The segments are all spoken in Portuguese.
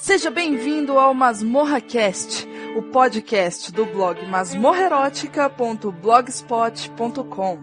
Seja bem-vindo ao MasmorraCast, o podcast do blog masmorrerótica.blogspot.com.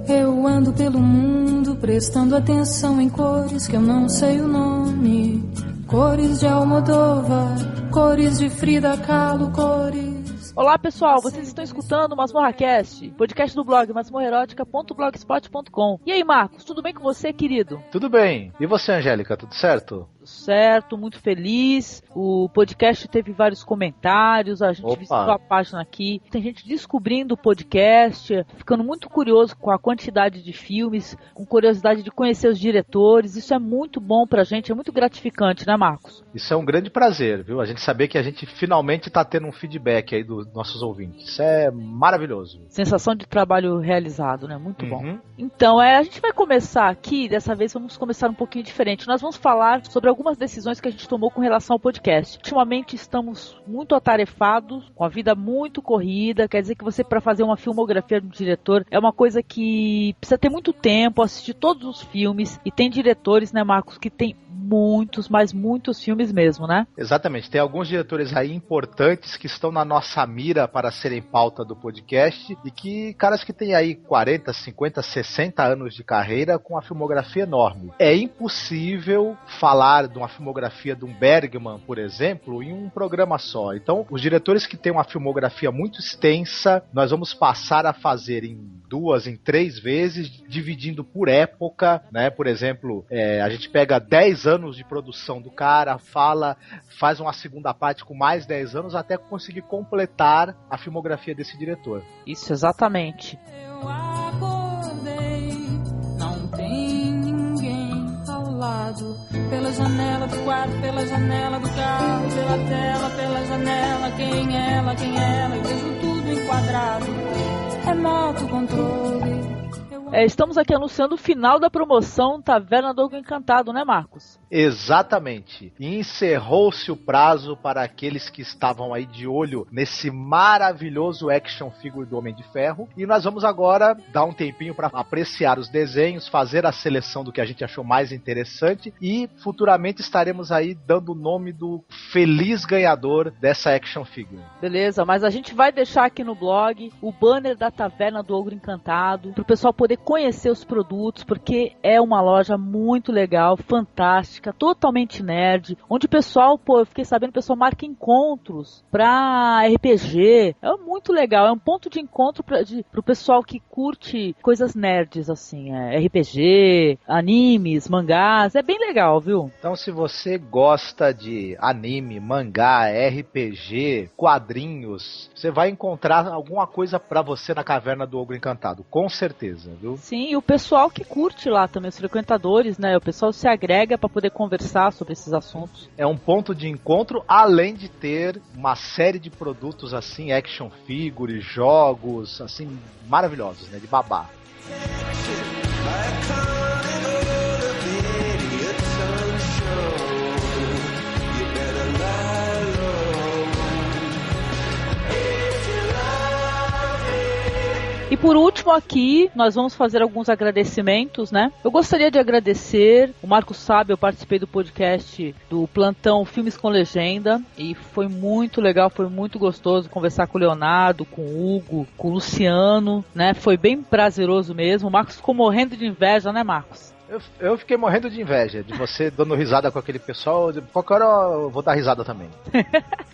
Eu ando pelo mundo prestando atenção em cores que eu não sei o nome. Cores de Almodóvar, cores de Frida Kahlo, cores... Olá pessoal, vocês estão escutando o MasmorraCast, podcast do blog masmorrerótica.blogspot.com. E aí Marcos, tudo bem com você, querido? Tudo bem. E você, Angélica, tudo certo? Tudo certo, muito feliz. O podcast teve vários comentários, a gente visitou a página aqui. Tem gente descobrindo o podcast, ficando muito curioso com a quantidade de filmes, com curiosidade de conhecer os diretores. Isso é muito bom pra gente, é muito gratificante, né, Marcos? Isso é um grande prazer, viu? A gente saber que a gente finalmente tá tendo um feedback aí dos nossos ouvintes. Isso é maravilhoso. Sensação de trabalho realizado, né? Muito bom. Então, a gente vai começar aqui, dessa vez vamos começar um pouquinho diferente. Nós vamos falar sobre algumas decisões que a gente tomou com relação ao podcast. Ultimamente estamos muito atarefados, com a vida muito corrida, quer dizer que você, para fazer uma filmografia de um diretor, é uma coisa que precisa ter muito tempo, assistir todos os filmes, e tem diretores, né, Marcos, que tem muitos, mas muitos filmes mesmo, né? Exatamente, tem alguns diretores aí importantes que estão na nossa mira para serem pauta do podcast, e que, caras que têm aí 40, 50, 60 anos de carreira com uma filmografia enorme. É impossível falar de uma filmografia de um Bergman, por exemplo, em um programa só. Então, os diretores que têm uma filmografia muito extensa, nós vamos passar a fazer em 2, em 3 vezes, dividindo por época, né? Por exemplo, a gente pega 10 anos de produção do cara, faz uma segunda parte com mais 10 anos, até conseguir completar a filmografia desse diretor. Isso, exatamente. Eu acordei, não tem ninguém ao lado. Pela janela do quarto, pela janela do carro, pela tela, pela janela. Quem é ela, eu vejo tudo enquadrado. Remoto controle. Estamos aqui anunciando o final da promoção Taverna do Ogro Encantado, né, Marcos? Exatamente. E encerrou-se o prazo para aqueles que estavam aí de olho nesse maravilhoso action figure do Homem de Ferro. E nós vamos agora dar um tempinho para apreciar os desenhos, fazer a seleção do que a gente achou mais interessante, e futuramente estaremos aí dando o nome do feliz ganhador dessa action figure. Beleza, mas a gente vai deixar aqui no blog o banner da Taverna do Ogro Encantado, para o pessoal poder conhecer os produtos, porque é uma loja muito legal, fantástica, totalmente nerd, onde o pessoal, eu fiquei sabendo, o pessoal marca encontros pra RPG. É muito legal, é um ponto de encontro pro pessoal que curte coisas nerds, assim, RPG, animes, mangás, é bem legal, viu? Então, se você gosta de anime, mangá, RPG, quadrinhos, você vai encontrar alguma coisa pra você na Caverna do Ogro Encantado, com certeza, viu? Sim, e o pessoal que curte lá também, os frequentadores, né? O pessoal se agrega para poder conversar sobre esses assuntos. É um ponto de encontro, além de ter uma série de produtos assim, action figure, jogos, assim, maravilhosos, né? De babá. E por último aqui, nós vamos fazer alguns agradecimentos, né? Eu gostaria de agradecer, o Marcos sabe, eu participei do podcast do Plantão Filmes com Legenda, e foi muito legal, foi muito gostoso conversar com o Leonardo, com o Hugo, com o Luciano, né? Foi bem prazeroso mesmo. O Marcos ficou morrendo de inveja, né, Marcos? Eu fiquei morrendo de inveja de você dando risada com aquele pessoal. Qualquer hora eu vou dar risada também.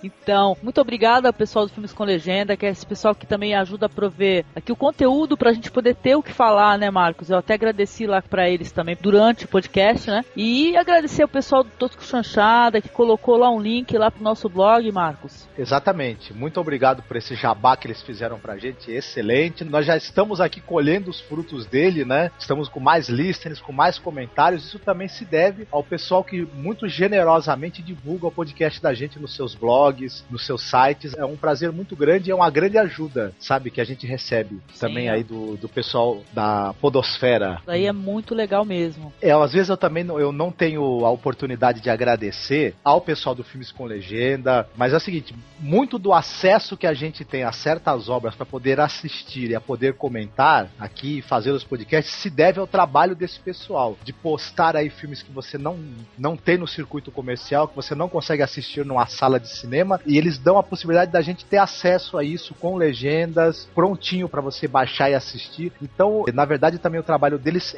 Então, muito obrigada ao pessoal do Filmes com Legenda, que é esse pessoal que também ajuda a prover aqui o conteúdo pra gente poder ter o que falar, né, Marcos? Eu até agradeci lá pra eles também durante o podcast, né? E agradecer ao pessoal do Tosco Chanchada, que colocou lá um link lá pro nosso blog, Marcos. Exatamente. Muito obrigado por esse jabá que eles fizeram pra gente. Excelente. Nós já estamos aqui colhendo os frutos dele, né? Estamos com mais listeners, com mais comentários. Isso também se deve ao pessoal que muito generosamente divulga o podcast da gente nos seus blogs, blogs, nos seus sites. É um prazer muito grande e é uma grande ajuda, sabe, que a gente recebe também aí do pessoal da podosfera. Aí é muito legal mesmo. Às vezes eu não tenho a oportunidade de agradecer ao pessoal do Filmes com Legenda, mas é o seguinte, muito do acesso que a gente tem a certas obras para poder assistir e a poder comentar aqui e fazer os podcasts se deve ao trabalho desse pessoal, de postar aí filmes que você não tem no circuito comercial, que você não consegue assistir numa sala de cinema, e eles dão a possibilidade da gente ter acesso a isso com legendas, prontinho para você baixar e assistir. Então, na verdade, também o trabalho deles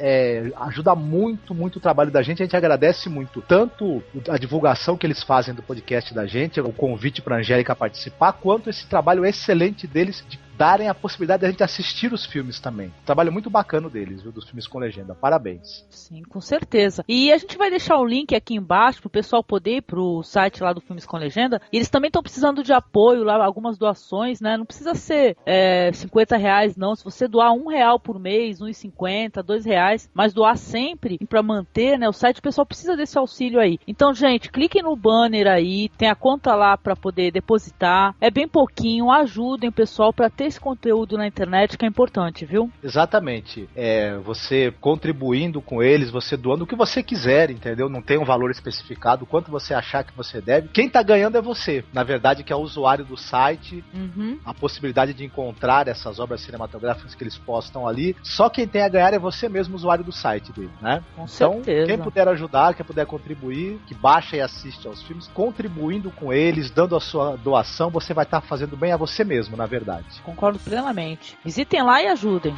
ajuda muito, muito o trabalho da gente. A gente agradece muito, tanto a divulgação que eles fazem do podcast da gente, o convite para a Angélica participar, quanto esse trabalho excelente deles de darem a possibilidade de a gente assistir os filmes também. Trabalho muito bacana deles, viu, dos Filmes com Legenda. Parabéns. Sim, com certeza. E a gente vai deixar o link aqui embaixo pro pessoal poder ir pro site lá do Filmes com Legenda. E eles também estão precisando de apoio lá, algumas doações, né? Não precisa ser R$50 não. Se você doar R$1 por mês, R$1,50, R$2, mas doar sempre para manter, né, o site, o pessoal precisa desse auxílio aí. Então, gente, cliquem no banner aí, tem a conta lá para poder depositar. É bem pouquinho, ajudem o pessoal para ter esse conteúdo na internet, que é importante, viu? Exatamente. Você contribuindo com eles, você doando o que você quiser, entendeu? Não tem um valor especificado, quanto você achar que você deve. Quem tá ganhando é você, na verdade, que é o usuário do site, a possibilidade de encontrar essas obras cinematográficas que eles postam ali. Só quem tem a ganhar é você mesmo, usuário do site dele, né? Com certeza. Quem puder ajudar, quem puder contribuir, que baixa e assiste aos filmes, contribuindo com eles, dando a sua doação, você vai estar fazendo bem a você mesmo, na verdade. Concordo plenamente. Visitem lá e ajudem.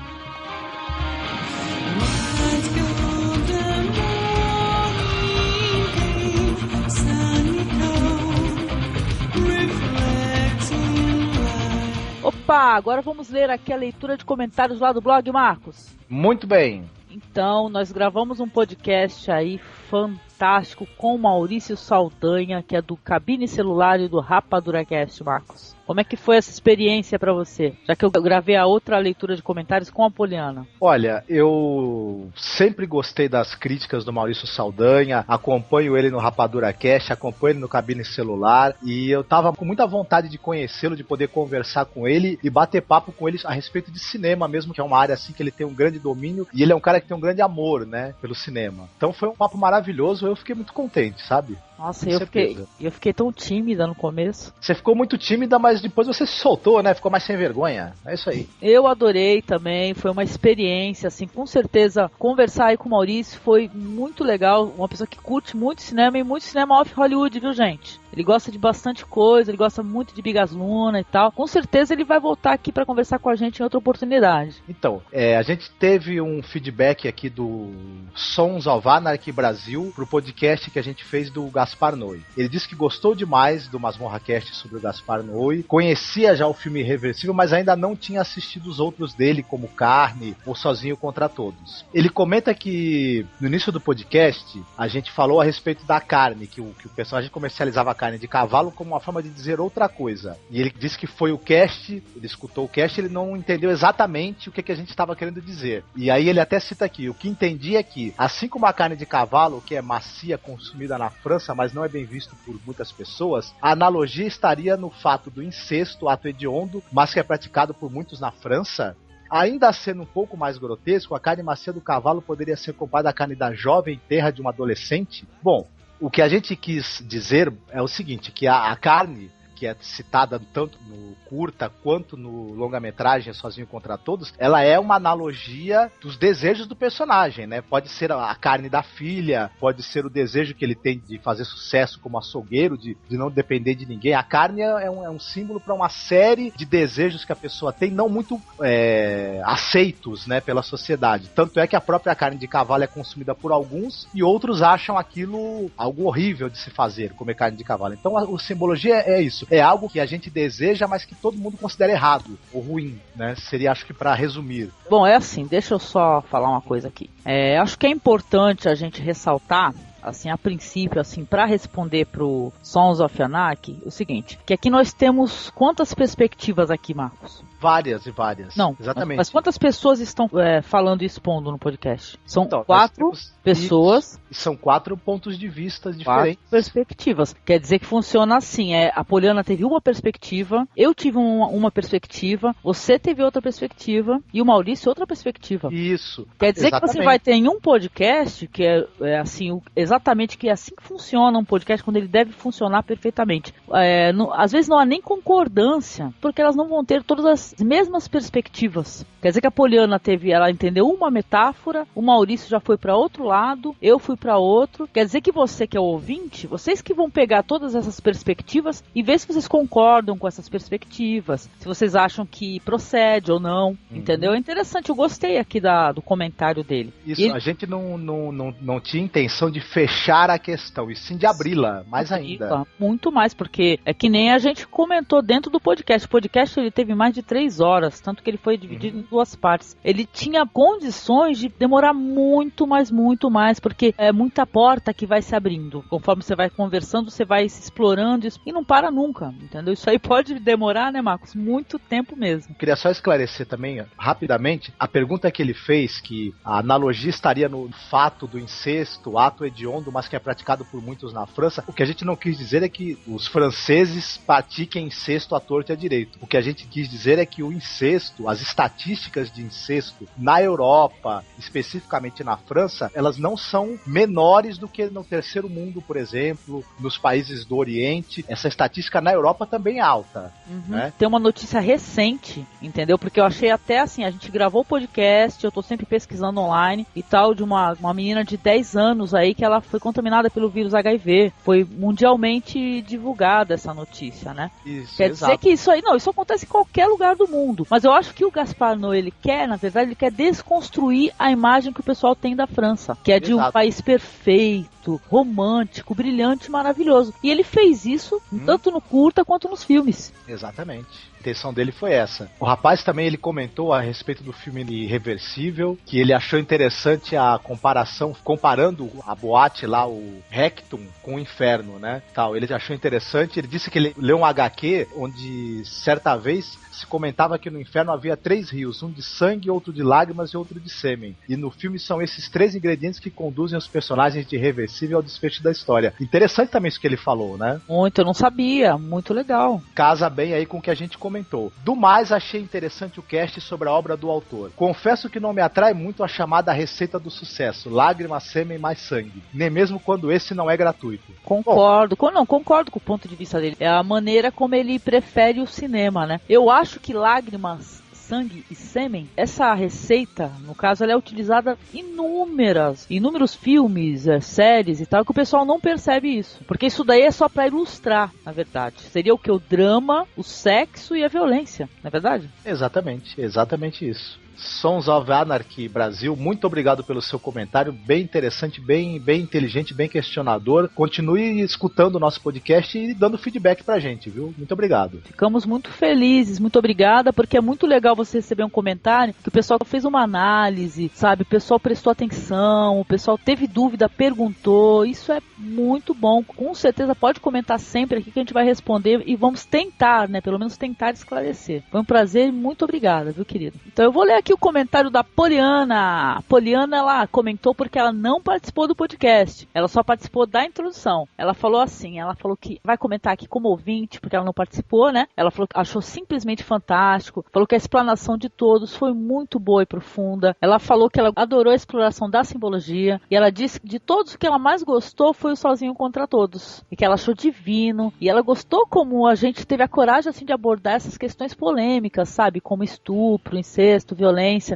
Opa, agora vamos ler aqui a leitura de comentários lá do blog, Marcos. Muito bem. Então, nós gravamos um podcast aí fantástico com o Maurício Saldanha, que é do Cabine Celular e do RapaduraCast, Marcos. Como é que foi essa experiência para você? Já que eu gravei a outra leitura de comentários com a Poliana. Olha, eu sempre gostei das críticas do Maurício Saldanha, acompanho ele no RapaduraCast, acompanho ele no Cabine Celular, e eu tava com muita vontade de conhecê-lo, de poder conversar com ele e bater papo com ele a respeito de cinema mesmo, que é uma área assim que ele tem um grande domínio, e ele é um cara que tem um grande amor, né, pelo cinema. Então foi um papo maravilhoso, eu fiquei muito contente, sabe? Nossa, eu fiquei tão tímida no começo. Você ficou muito tímida, mas depois você se soltou, né? Ficou mais sem vergonha. É isso aí. Eu adorei também, foi uma experiência, assim, com certeza. Conversar aí com o Maurício foi muito legal. Uma pessoa que curte muito cinema e muito cinema off Hollywood, viu, gente? Ele gosta de bastante coisa, ele gosta muito de Bigas Luna e tal. Com certeza ele vai voltar aqui para conversar com a gente em outra oportunidade. Então, a gente teve um feedback aqui do Sons of Anarchy Brasil pro podcast que a gente fez do Gaspar Noé. Ele disse que gostou demais do MasmorraCast sobre o Gaspar Noé, conhecia já o filme Irreversível, mas ainda não tinha assistido os outros dele, como Carne ou Sozinho Contra Todos. Ele comenta que no início do podcast a gente falou a respeito da carne, que o personagem comercializava a carne de cavalo como uma forma de dizer outra coisa. E ele disse que foi o cast, ele escutou o cast, ele não entendeu exatamente o que a gente estava querendo dizer. E aí ele até cita aqui, o que entendi é que, assim como a carne de cavalo, que é macia, consumida na França, mas não é bem visto por muitas pessoas, a analogia estaria no fato do incesto, ato hediondo, mas que é praticado por muitos na França. Ainda sendo um pouco mais grotesco, a carne macia do cavalo poderia ser comparada à carne da jovem terra de um adolescente. Bom, o que a gente quis dizer é o seguinte, que a carne, que é citada tanto no curta quanto no longa-metragem Sozinho Contra Todos, ela é uma analogia dos desejos do personagem, né? Pode ser a carne da filha, pode ser o desejo que ele tem de fazer sucesso como açougueiro, de não depender de ninguém. A carne é um símbolo para uma série de desejos que a pessoa tem, não muito aceitos, né, pela sociedade. Tanto é que a própria carne de cavalo é consumida por alguns e outros acham aquilo algo horrível de se fazer, comer carne de cavalo. Então a simbologia é isso. É algo que a gente deseja, mas que todo mundo considera errado ou ruim, né? Seria, acho que para resumir. Bom, é assim, deixa eu só falar uma coisa aqui. Acho que é importante a gente ressaltar assim, a princípio, assim, para responder pro Sons of Anarchy, o seguinte, que aqui nós temos quantas perspectivas aqui, Marcos? Várias e várias. Não, exatamente. Mas quantas pessoas estão falando e expondo no podcast? São Então, 4 pessoas. E são 4 pontos de vista 4 diferentes. perspectivas. Quer dizer que funciona assim. A Poliana teve uma perspectiva, eu tive uma perspectiva, você teve outra perspectiva e o Maurício outra perspectiva. Isso. Quer dizer que você vai ter em um podcast, que é assim, exatamente que é assim que funciona um podcast, quando ele deve funcionar perfeitamente. Às vezes não há nem concordância, porque elas não vão ter todas as mesmas perspectivas. Quer dizer que a Poliana ela entendeu uma metáfora, o Maurício já foi para outro lado, eu fui para outro. Quer dizer que você que é o ouvinte, vocês que vão pegar todas essas perspectivas e ver se vocês concordam com essas perspectivas, se vocês acham que procede ou não, entendeu? É interessante, eu gostei aqui do comentário dele. Isso, a gente não tinha intenção de fechar a questão, e sim de abri-la, mais ainda. Muito mais, porque é que nem a gente comentou dentro do podcast. O podcast ele teve mais de 3 horas, tanto que ele foi dividido em 2 partes. Ele tinha condições de demorar muito mais, porque é muita porta que vai se abrindo. Conforme você vai conversando, você vai se explorando e não para nunca, entendeu? Isso aí pode demorar, né, Marcos? Muito tempo mesmo. Queria só esclarecer também, rapidamente, a pergunta que ele fez, que a analogia estaria no fato do incesto, ato hediondo, mas que é praticado por muitos na França. O que a gente não quis dizer é que os franceses pratiquem incesto à torta e à direito. O que a gente quis dizer é que o incesto, as estatísticas de incesto na Europa, especificamente na França, elas não são menores do que no terceiro mundo, por exemplo, nos países do Oriente. Essa estatística na Europa também é alta. Né? Tem uma notícia recente, entendeu? Porque eu achei até assim, a gente gravou o podcast, eu tô sempre pesquisando online e tal, de uma menina de 10 anos aí que ela foi contaminada pelo vírus HIV. Foi mundialmente divulgada essa notícia, né? Isso, quer dizer que isso aí, não, isso acontece em qualquer lugar do mundo. Mas eu acho que o Gaspar Noé, ele quer, na verdade, ele quer desconstruir a imagem que o pessoal tem da França, que é de um país perfeito, romântico, brilhante, maravilhoso. E ele fez isso tanto no curta quanto nos filmes. Exatamente. A intenção dele foi essa. O rapaz também ele comentou a respeito do filme Irreversível, que ele achou interessante a comparação, comparando a boate lá, o Rectum, com o inferno, né? Tal. Ele achou interessante, ele disse que ele leu um HQ onde certa vez se comentava que no inferno havia 3 rios, um de sangue, outro de lágrimas e outro de sêmen. E no filme são esses 3 ingredientes que conduzem os personagens de Irreversível ao desfecho da história. Interessante também isso que ele falou, né? Muito, eu não sabia, muito legal. Casa bem aí com o que a gente comentou. Do mais, achei interessante o cast sobre a obra do autor. Confesso que não me atrai muito a chamada receita do sucesso, lágrima, sêmen mais sangue. Nem mesmo quando esse não é gratuito. Concordo, concordo com o ponto de vista dele. É a maneira como ele prefere o cinema, né? Eu acho que lágrimas, sangue e sêmen, essa receita, no caso, ela é utilizada em inúmeros filmes, séries e tal, que o pessoal não percebe isso. Porque isso daí é só pra ilustrar, na verdade. Seria o que? O drama, o sexo e a violência, não é verdade? Exatamente isso. Sons of Anarchy Brasil, muito obrigado pelo seu comentário, bem interessante, bem inteligente, bem questionador. Continue escutando o nosso podcast e dando feedback pra gente, viu? Muito obrigado. Ficamos muito felizes, muito obrigada, porque é muito legal você receber um comentário que o pessoal fez uma análise, sabe? O pessoal prestou atenção, o pessoal teve dúvida, perguntou, isso é muito bom. Com certeza pode comentar sempre aqui que a gente vai responder e vamos tentar, né? Pelo menos tentar esclarecer. Foi um prazer e muito obrigada, viu, querido? Então eu vou ler aqui o comentário da Poliana. A Poliana, ela comentou porque ela não participou do podcast. Ela só participou da introdução. Ela falou assim, ela falou que vai comentar aqui como ouvinte, porque ela não participou, né? Ela falou que achou simplesmente fantástico. Falou que a explanação de todos foi muito boa e profunda. Ela falou que ela adorou a exploração da simbologia. E ela disse que de todos o que ela mais gostou foi o Sozinho Contra Todos. E que ela achou divino. E ela gostou como a gente teve a coragem, assim, de abordar essas questões polêmicas, sabe? Como estupro, incesto, violência.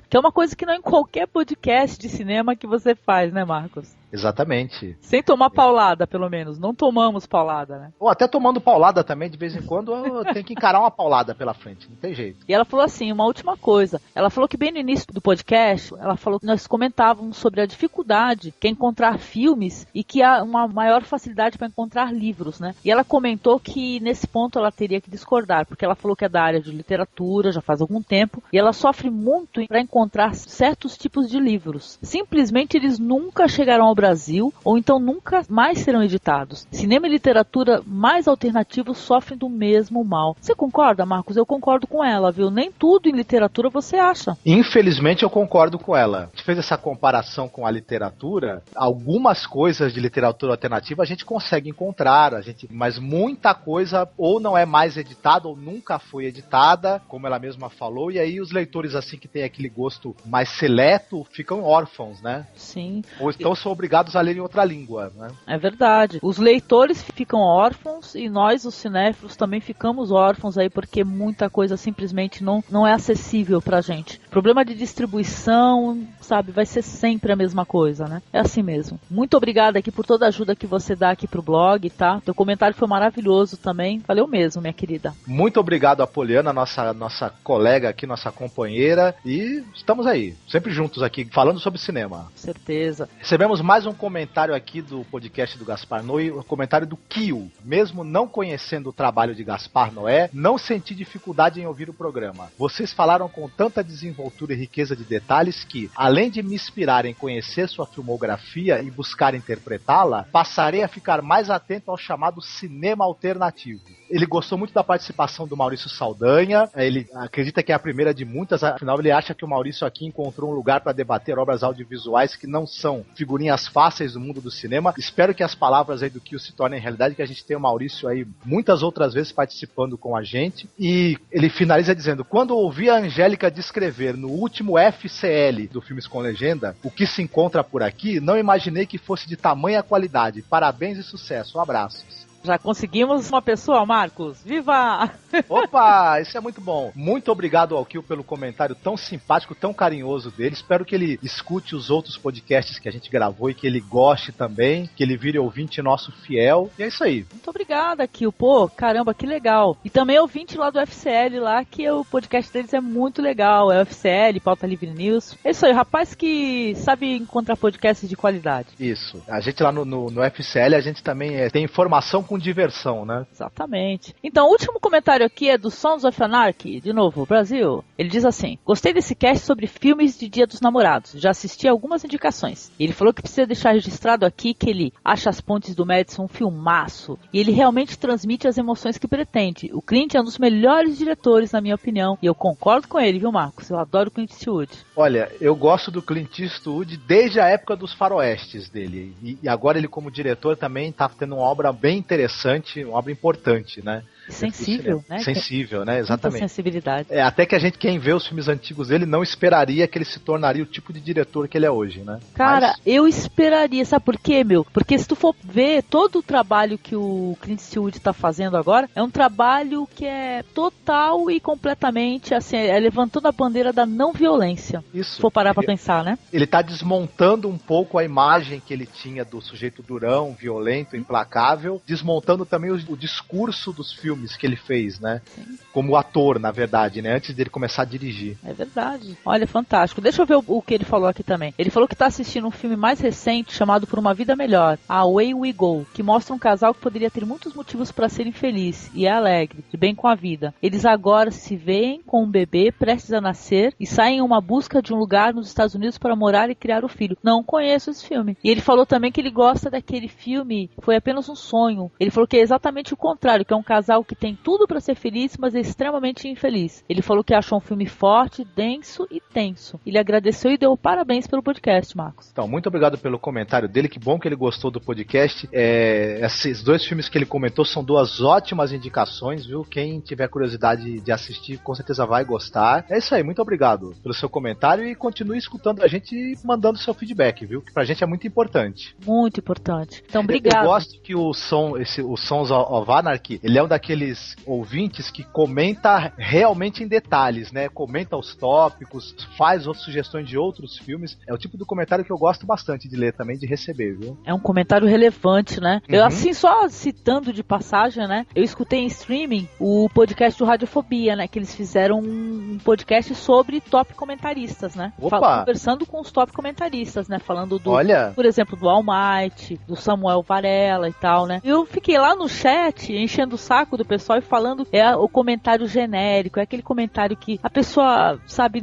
Que é uma coisa que não é em qualquer podcast de cinema que você faz, né, Marcos? Exatamente. Sem tomar paulada, pelo menos. Não tomamos paulada, né? Ou até tomando paulada também, de vez em quando, tem que encarar uma paulada pela frente. Não tem jeito. E ela falou assim, uma última coisa. Ela falou que bem no início do podcast, ela falou que nós comentávamos sobre a dificuldade que é encontrar filmes e que há uma maior facilidade para encontrar livros, né? E ela comentou que nesse ponto ela teria que discordar, porque ela falou que é da área de literatura, já faz algum tempo, e ela sofre muito para encontrar certos tipos de livros. Simplesmente eles nunca chegarão ao Brasil, ou então nunca mais serão editados. Cinema e literatura mais alternativos sofrem do mesmo mal. Você concorda, Marcos? Eu concordo com ela, viu? Nem tudo em literatura você acha. Infelizmente eu concordo com ela. A gente fez essa comparação com a literatura. Algumas coisas de literatura alternativa a gente consegue encontrar, mas muita coisa ou não é mais editada ou nunca foi editada, como ela mesma falou, e aí os leitores assim que tem aquele gosto mais seleto ficam órfãos, né? Sim. Ou então são obrigados a ler em outra língua, né? É verdade. Os leitores ficam órfãos e nós, os cinéfilos, também ficamos órfãos aí porque muita coisa simplesmente não é acessível pra gente. Problema de distribuição, sabe, vai ser sempre a mesma coisa, né? É assim mesmo. Muito obrigada aqui por toda a ajuda que você dá aqui pro blog, tá? Teu comentário foi maravilhoso também. Valeu mesmo, minha querida. Muito obrigado a Poliana, nossa colega aqui, nossa companheira, e estamos aí, sempre juntos aqui, falando sobre cinema. Com certeza. Recebemos mais um comentário aqui do podcast do Gaspar Noé, o comentário do Kio. Mesmo não conhecendo o trabalho de Gaspar Noé, não senti dificuldade em ouvir o programa. Vocês falaram com tanta desenvoltura e riqueza de detalhes que, além de me inspirar em conhecer sua filmografia e buscar interpretá-la, passarei a ficar mais atento ao chamado cinema alternativo. Ele gostou muito da participação do Maurício Saldanha, ele acredita que é a primeira de muitas, afinal ele acha que o Maurício aqui encontrou um lugar para debater obras audiovisuais que não são figurinhas fáceis do mundo do cinema. Espero que as palavras aí do Kio se tornem realidade, que a gente tenha o Maurício aí muitas outras vezes participando com a gente. E ele finaliza dizendo: quando ouvi a Angélica descrever no último FCL do Filmes com Legenda o que se encontra por aqui, não imaginei que fosse de tamanha qualidade. Parabéns e sucesso. Abraços. Já conseguimos uma pessoa, Marcos. Viva! Opa, isso é muito bom. Muito obrigado ao Kio pelo comentário tão simpático, tão carinhoso dele. Espero que ele escute os outros podcasts que a gente gravou e que ele goste também, que ele vire ouvinte nosso fiel. E é isso aí. Muito obrigada, Kio. Pô, caramba, que legal. E também ouvinte lá do FCL, lá, que o podcast deles é muito legal. É o FCL, Pauta Livre News. É isso aí, rapaz que sabe encontrar podcasts de qualidade. Isso. A gente lá no FCL, a gente também tem informação com diversão, né? Exatamente. Então, o último comentário aqui é do Sons of Anarchy, de novo, Brasil. Ele diz assim: gostei desse cast sobre filmes de Dia dos Namorados. Já assisti algumas indicações. Ele falou que precisa deixar registrado aqui que ele acha As Pontes do Madison um filmaço. E ele realmente transmite as emoções que pretende. O Clint é um dos melhores diretores, na minha opinião. E eu concordo com ele, viu, Marcos? Eu adoro o Clint Eastwood. Olha, eu gosto do Clint Eastwood desde a época dos faroestes dele. E agora ele, como diretor, também está tendo uma obra bem interessante, uma obra importante, né? Sensível, né? Sensível, né? Exatamente. Muita sensibilidade. Até que quem vê os filmes antigos dele não esperaria que ele se tornaria o tipo de diretor que ele é hoje, né? Cara, eu esperaria, sabe por quê, meu? Porque se tu for ver todo o trabalho que o Clint Eastwood tá fazendo agora, é um trabalho que é total e completamente, assim, levantando a bandeira da não violência. Isso. Se for parar pra pensar, né? Ele tá desmontando um pouco a imagem que ele tinha do sujeito durão, violento, implacável, desmontando também o discurso dos filmes que ele fez, né? Sim. Como ator, na verdade, né? Antes dele começar a dirigir. É verdade. Olha, fantástico. Deixa eu ver o que ele falou aqui também. Ele falou que tá assistindo um filme mais recente chamado Por uma Vida Melhor, Away We Go, que mostra um casal que poderia ter muitos motivos para ser infeliz e é alegre, de bem com a vida. Eles agora se veem com um bebê prestes a nascer e saem em uma busca de um lugar nos Estados Unidos para morar e criar o filho. Não conheço esse filme. E ele falou também que ele gosta daquele filme Foi Apenas um Sonho. Ele falou que é exatamente o contrário, que é um casal que tem tudo para ser feliz, mas é extremamente infeliz. Ele falou que achou um filme forte, denso e tenso. Ele agradeceu e deu parabéns pelo podcast, Marcos. Então, muito obrigado pelo comentário dele. Que bom que ele gostou do podcast. Esses dois filmes que ele comentou são duas ótimas indicações, viu? Quem tiver curiosidade de assistir, com certeza vai gostar. É isso aí, muito obrigado pelo seu comentário e continue escutando a gente e mandando seu feedback, viu? Que pra gente é muito importante. Muito importante. Então, obrigado. Eu gosto que o Sons of Anarchy, ele é um daqueles ouvintes que comenta realmente em detalhes, né? Comenta os tópicos, faz outras sugestões de outros filmes. É o tipo do comentário que eu gosto bastante de ler também, de receber, viu? É um comentário relevante, né? Eu, assim, só citando de passagem, né? Eu escutei em streaming o podcast do Radiofobia, né? Que eles fizeram um podcast sobre top comentaristas, né? Conversando com os top comentaristas, né? Falando do, por exemplo, do All Might, do Samuel Varela e tal, né? Eu fiquei lá no chat, enchendo o saco do pessoal e falando o comentário genérico, é aquele comentário que a pessoa, sabe,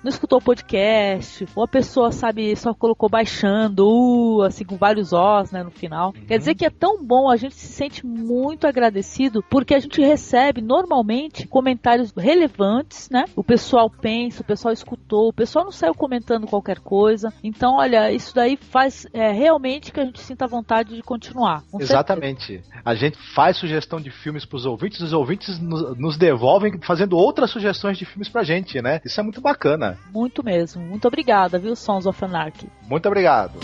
não escutou o podcast, ou a pessoa, sabe, só colocou baixando, assim, com vários Os, né, no final. Quer dizer que é tão bom, a gente se sente muito agradecido, porque a gente recebe, normalmente, comentários relevantes, né? O pessoal pensa, o pessoal escutou, o pessoal não saiu comentando qualquer coisa. Então, olha, isso daí faz realmente que a gente sinta vontade de continuar. Exatamente. Certeza. A gente faz sugestão de filmes pros ouvintes, os ouvintes nos devolvem fazendo outras sugestões de filmes pra gente, né? Isso é muito bacana. Muito mesmo. Muito obrigada, viu, Sons of Anarchy? Muito obrigado.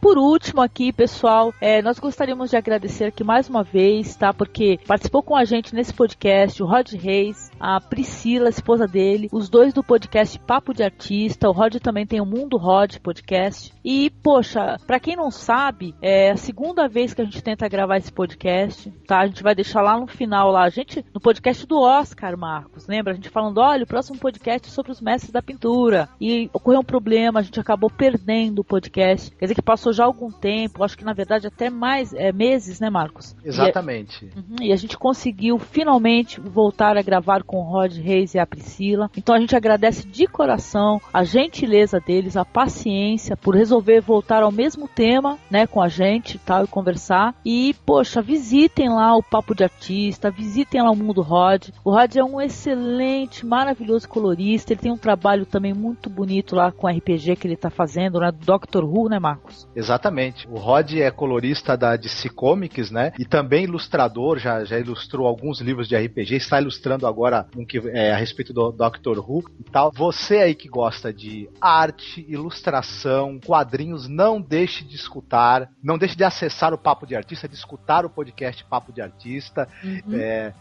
Por último aqui, pessoal, nós gostaríamos de agradecer aqui mais uma vez, tá? Porque participou com a gente nesse podcast o Rod Reis, a Priscila, a esposa dele, os dois do podcast Papo de Artista, o Rod também tem o Mundo Rod podcast. E, poxa, pra quem não sabe, é a segunda vez que a gente tenta gravar esse podcast, tá? A gente vai deixar lá no final, lá, no podcast do Oscar, Marcos, lembra? A gente falando, olha, o próximo podcast é sobre os mestres da pintura. E ocorreu um problema, a gente acabou perdendo o podcast. Quer dizer que passou já algum tempo, acho que na verdade até mais meses, né, Marcos? Exatamente. E a gente conseguiu finalmente voltar a gravar com o Rod Reis e a Priscila. Então a gente agradece de coração a gentileza deles, a paciência por resolver voltar ao mesmo tema, né, com a gente, tal, e conversar. E, poxa, visitem lá o Papo de Artista, visitem lá o Mundo Rod. O Rod é um excelente, maravilhoso colorista, ele tem um trabalho também muito bonito lá com RPG que ele tá fazendo, né, do Doctor Who, né, Marcos? Exatamente. O Rod é colorista da DC Comics, né? E também ilustrador, já ilustrou alguns livros de RPG, está ilustrando agora um que a respeito do Doctor Who e tal. Você aí que gosta de arte, ilustração, quadrinhos, não deixe de escutar, não deixe de acessar o Papo de Artista, de escutar o podcast Papo de Artista.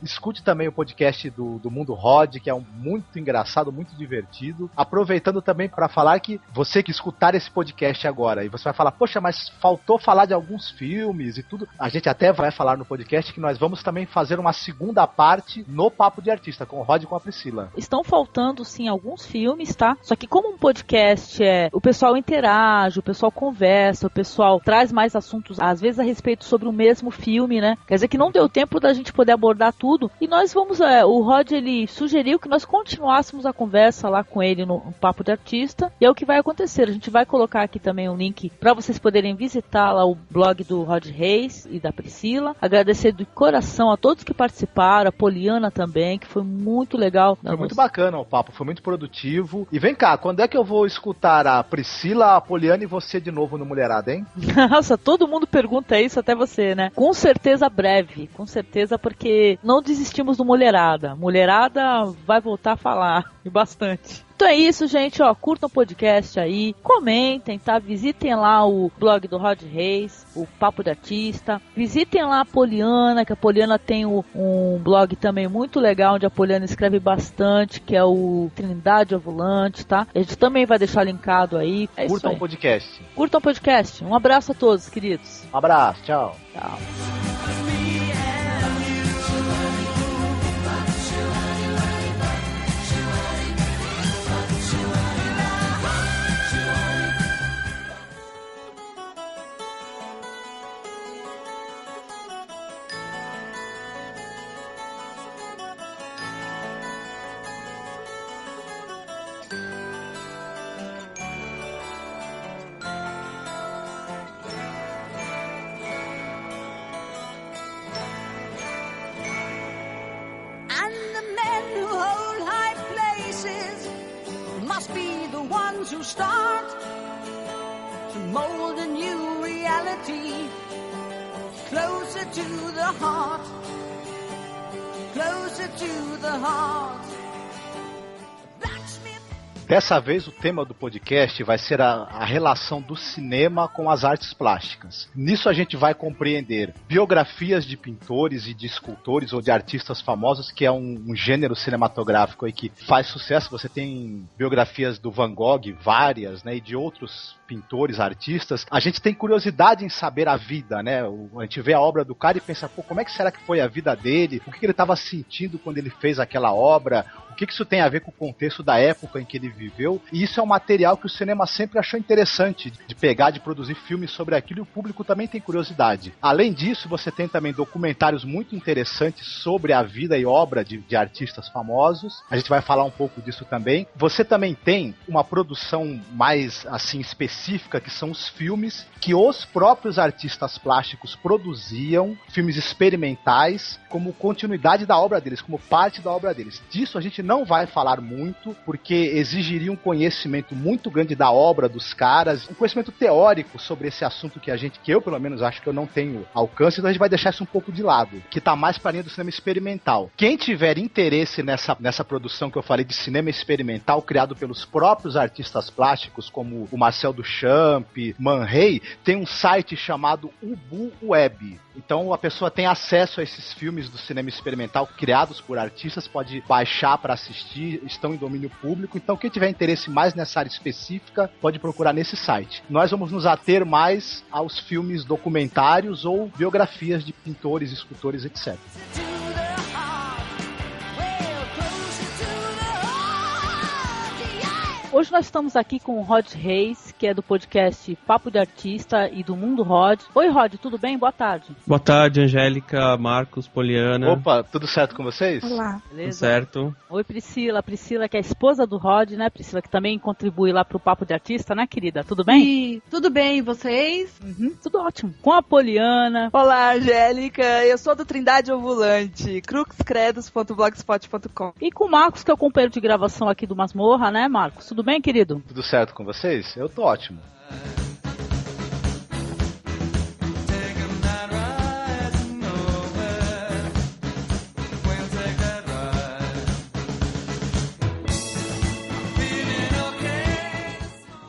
Escute também o podcast do Mundo Rod, que é muito engraçado, muito divertido. Aproveitando também para falar que você que escutar esse podcast agora, e você vai falar, poxa, mas faltou falar de alguns filmes e tudo. A gente até vai falar no podcast que nós vamos também fazer uma segunda parte no Papo de Artista, com o Rod e com a Priscila. Estão faltando, sim, alguns filmes, tá? Só que como um podcast o pessoal interage, o pessoal conversa, o pessoal traz mais assuntos, às vezes a respeito sobre o mesmo filme, né? Quer dizer que não deu tempo da gente poder abordar tudo. E nós vamos, o Rod, ele sugeriu que nós continuássemos a conversa lá com ele no Papo de Artista. E é o que vai acontecer. A gente vai colocar aqui também um link para vocês poderem visitar lá o blog do Rod Reis e da Priscila. Agradecer de coração a todos que participaram, a Poliana também, que foi muito legal. Foi muito bacana o papo, foi muito produtivo. E vem cá, quando é que eu vou escutar a Priscila, a Poliana e você de novo no Mulherada, hein? Nossa, todo mundo pergunta isso, até você, né? Com certeza breve, com certeza, porque não desistimos do Mulherada. Mulherada vai voltar a falar, e bastante. Então é isso, gente, ó, curtam o podcast aí, comentem, tá? Visitem lá o blog do Rod Reis, o Papo de Artista, visitem lá a Poliana, que a Poliana tem um blog também muito legal, onde a Poliana escreve bastante, que é o Trindade Ovulante, tá? A gente também vai deixar linkado aí. Curtam o podcast. Curtam o podcast. Um abraço a todos, queridos. Um abraço, tchau. Tchau. To start to mold a new reality closer to the heart, closer to the heart. Dessa vez o tema do podcast vai ser a relação do cinema com as artes plásticas. Nisso a gente vai compreender biografias de pintores e de escultores ou de artistas famosos, que é um gênero cinematográfico aí que faz sucesso. Você tem biografias do Van Gogh, várias, né, e de outros pintores, artistas, a gente tem curiosidade em saber a vida, né? A gente vê a obra do cara e pensa, pô, como é que será que foi a vida dele? O que ele estava sentindo quando ele fez aquela obra? O que isso tem a ver com o contexto da época em que ele viveu? E isso é um material que o cinema sempre achou interessante, de pegar, de produzir filmes sobre aquilo, e o público também tem curiosidade. Além disso, você tem também documentários muito interessantes sobre a vida e obra de artistas famosos. A gente vai falar um pouco disso também. Você também tem uma produção mais, assim, específica, que são os filmes que os próprios artistas plásticos produziam, filmes experimentais, como continuidade da obra deles, como parte da obra deles. Disso a gente não vai falar muito, porque exigiria um conhecimento muito grande da obra dos caras, um conhecimento teórico sobre esse assunto que eu pelo menos acho que eu não tenho alcance, então a gente vai deixar isso um pouco de lado, que tá mais pra linha do cinema experimental. Quem tiver interesse nessa produção que eu falei de cinema experimental, criado pelos próprios artistas plásticos, como o Marcel Duchamp, Man Ray, tem um site chamado Ubu Web. Então a pessoa tem acesso a esses filmes do cinema experimental criados por artistas, pode baixar para assistir, estão em domínio público. Então quem tiver interesse mais nessa área específica pode procurar nesse site. Nós vamos nos ater mais aos filmes documentários ou biografias de pintores, escultores, etc. Hoje nós estamos aqui com o Rod Reis, que é do podcast Papo de Artista e do Mundo Rod. Oi, Rod, tudo bem? Boa tarde. Boa tarde, Angélica, Marcos, Poliana. Opa, tudo certo com vocês? Olá. Beleza? Tudo certo. Oi, Priscila. Priscila, que é a esposa do Rod, né, Priscila? Que também contribui lá pro Papo de Artista, né, querida? Tudo bem? E tudo bem, e vocês? Tudo ótimo. Com a Poliana. Olá, Angélica. Eu sou do Trindade Ovulante, cruxcredos.blogspot.com. E com o Marcos, que é o companheiro de gravação aqui do Masmorra, né, Marcos? Tudo bem, querido? Tudo certo com vocês? Eu tô ótimo.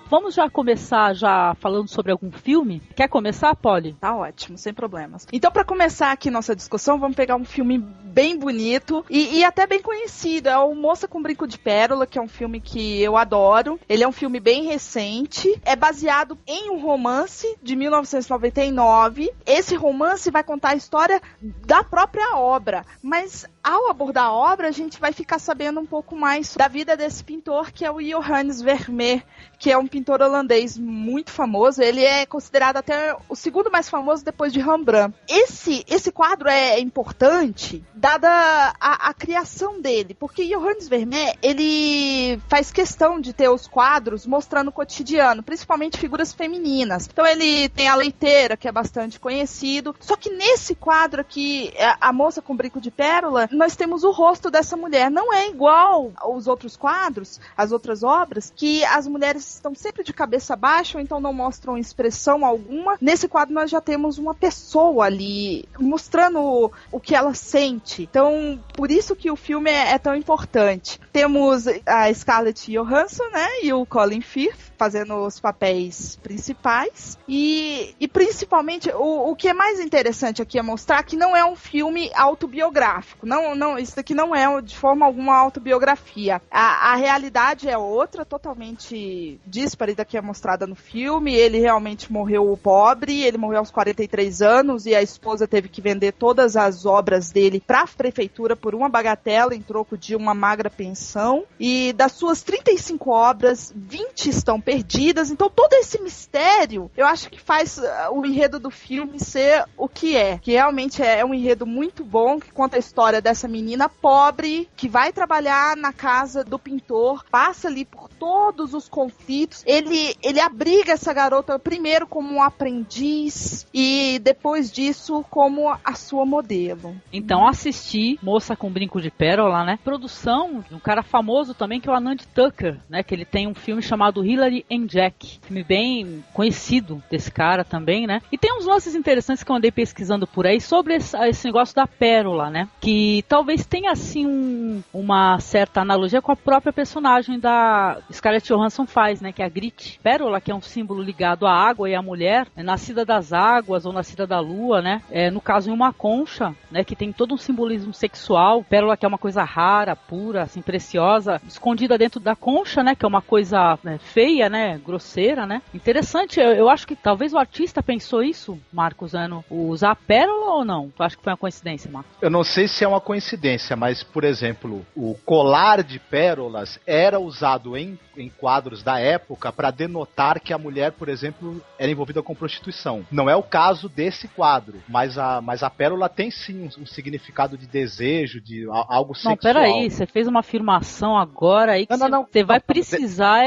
Vamos já começar falando sobre algum filme? Quer começar, Poli? Tá ótimo, sem problemas. Então, pra começar aqui nossa discussão, vamos pegar um filme bem bonito e até bem conhecido. É o Moça com Brinco de Pérola, que é um filme que eu adoro. Ele é um filme bem recente. É baseado em um romance de 1999. Esse romance vai contar a história da própria obra, mas ao abordar a obra, a gente vai ficar sabendo um pouco mais da vida desse pintor, que é o Johannes Vermeer, que é um pintor holandês muito famoso. Ele é considerado até o segundo mais famoso depois de Rembrandt. Esse quadro é importante, dada a criação dele, porque Johannes Vermeer, ele faz questão de ter os quadros mostrando o cotidiano, principalmente figuras femininas. Então ele tem a Leiteira, que é bastante conhecido, só que nesse quadro aqui, A Moça com Brinco de Pérola, nós temos o rosto dessa mulher. Não é igual aos outros quadros, às outras obras, que as mulheres estão sempre de cabeça baixa, ou então não mostram expressão alguma. Nesse quadro nós já temos uma pessoa ali, mostrando o que ela sente. Então, por isso que o filme é tão importante. Temos a Scarlett Johansson, né, e o Colin Firth fazendo os papéis principais. E principalmente, o que é mais interessante aqui é mostrar que não é um filme autobiográfico. Não, isso daqui não é de forma alguma autobiografia. A realidade é outra, totalmente díspare da que é mostrada no filme. Ele realmente morreu pobre, ele morreu aos 43 anos e a esposa teve que vender todas as obras dele para a prefeitura por uma bagatela em troco de uma magra pensão. E das suas 35 obras, 20 estão perdidas. Então todo esse mistério, eu acho que faz o enredo do filme ser o que é. Que realmente é um enredo muito bom, que conta a história dessa menina pobre, que vai trabalhar na casa do pintor, passa ali por todos os conflitos. Ele abriga essa garota primeiro como um aprendiz e depois disso como a sua modelo. Então assisti Moça com Brinco de Pérola, né? Produção de um cara famoso também, que é o Anand Tucker, né? Que ele tem um filme chamado Hilary and Jack. Filme bem conhecido desse cara também, né? E tem uns lances interessantes que eu andei pesquisando por aí sobre esse negócio da pérola, né? Que talvez tenha assim uma certa analogia com a própria personagem da Scarlett Johansson faz, né, que é a Grit. Pérola, que é um símbolo ligado à água e à mulher, nascida das águas ou nascida da lua, né, no caso em uma concha, né, que tem todo um simbolismo sexual. Pérola, que é uma coisa rara, pura, assim, preciosa, escondida dentro da concha, né, que é uma coisa, né, feia, né, grosseira, né. Interessante, eu acho que talvez o artista pensou isso, Marcos, né, usar a pérola ou não? Tu acha que foi uma coincidência, Marcos? Eu não sei se é uma coincidência, mas, por exemplo, o colar de pérolas era usado em quadros da época para denotar que a mulher, por exemplo, era envolvida com prostituição. Não é o caso desse quadro, mas a pérola tem sim um significado de desejo, de algo sexual. Não, peraí, você fez uma afirmação agora aí que você vai precisar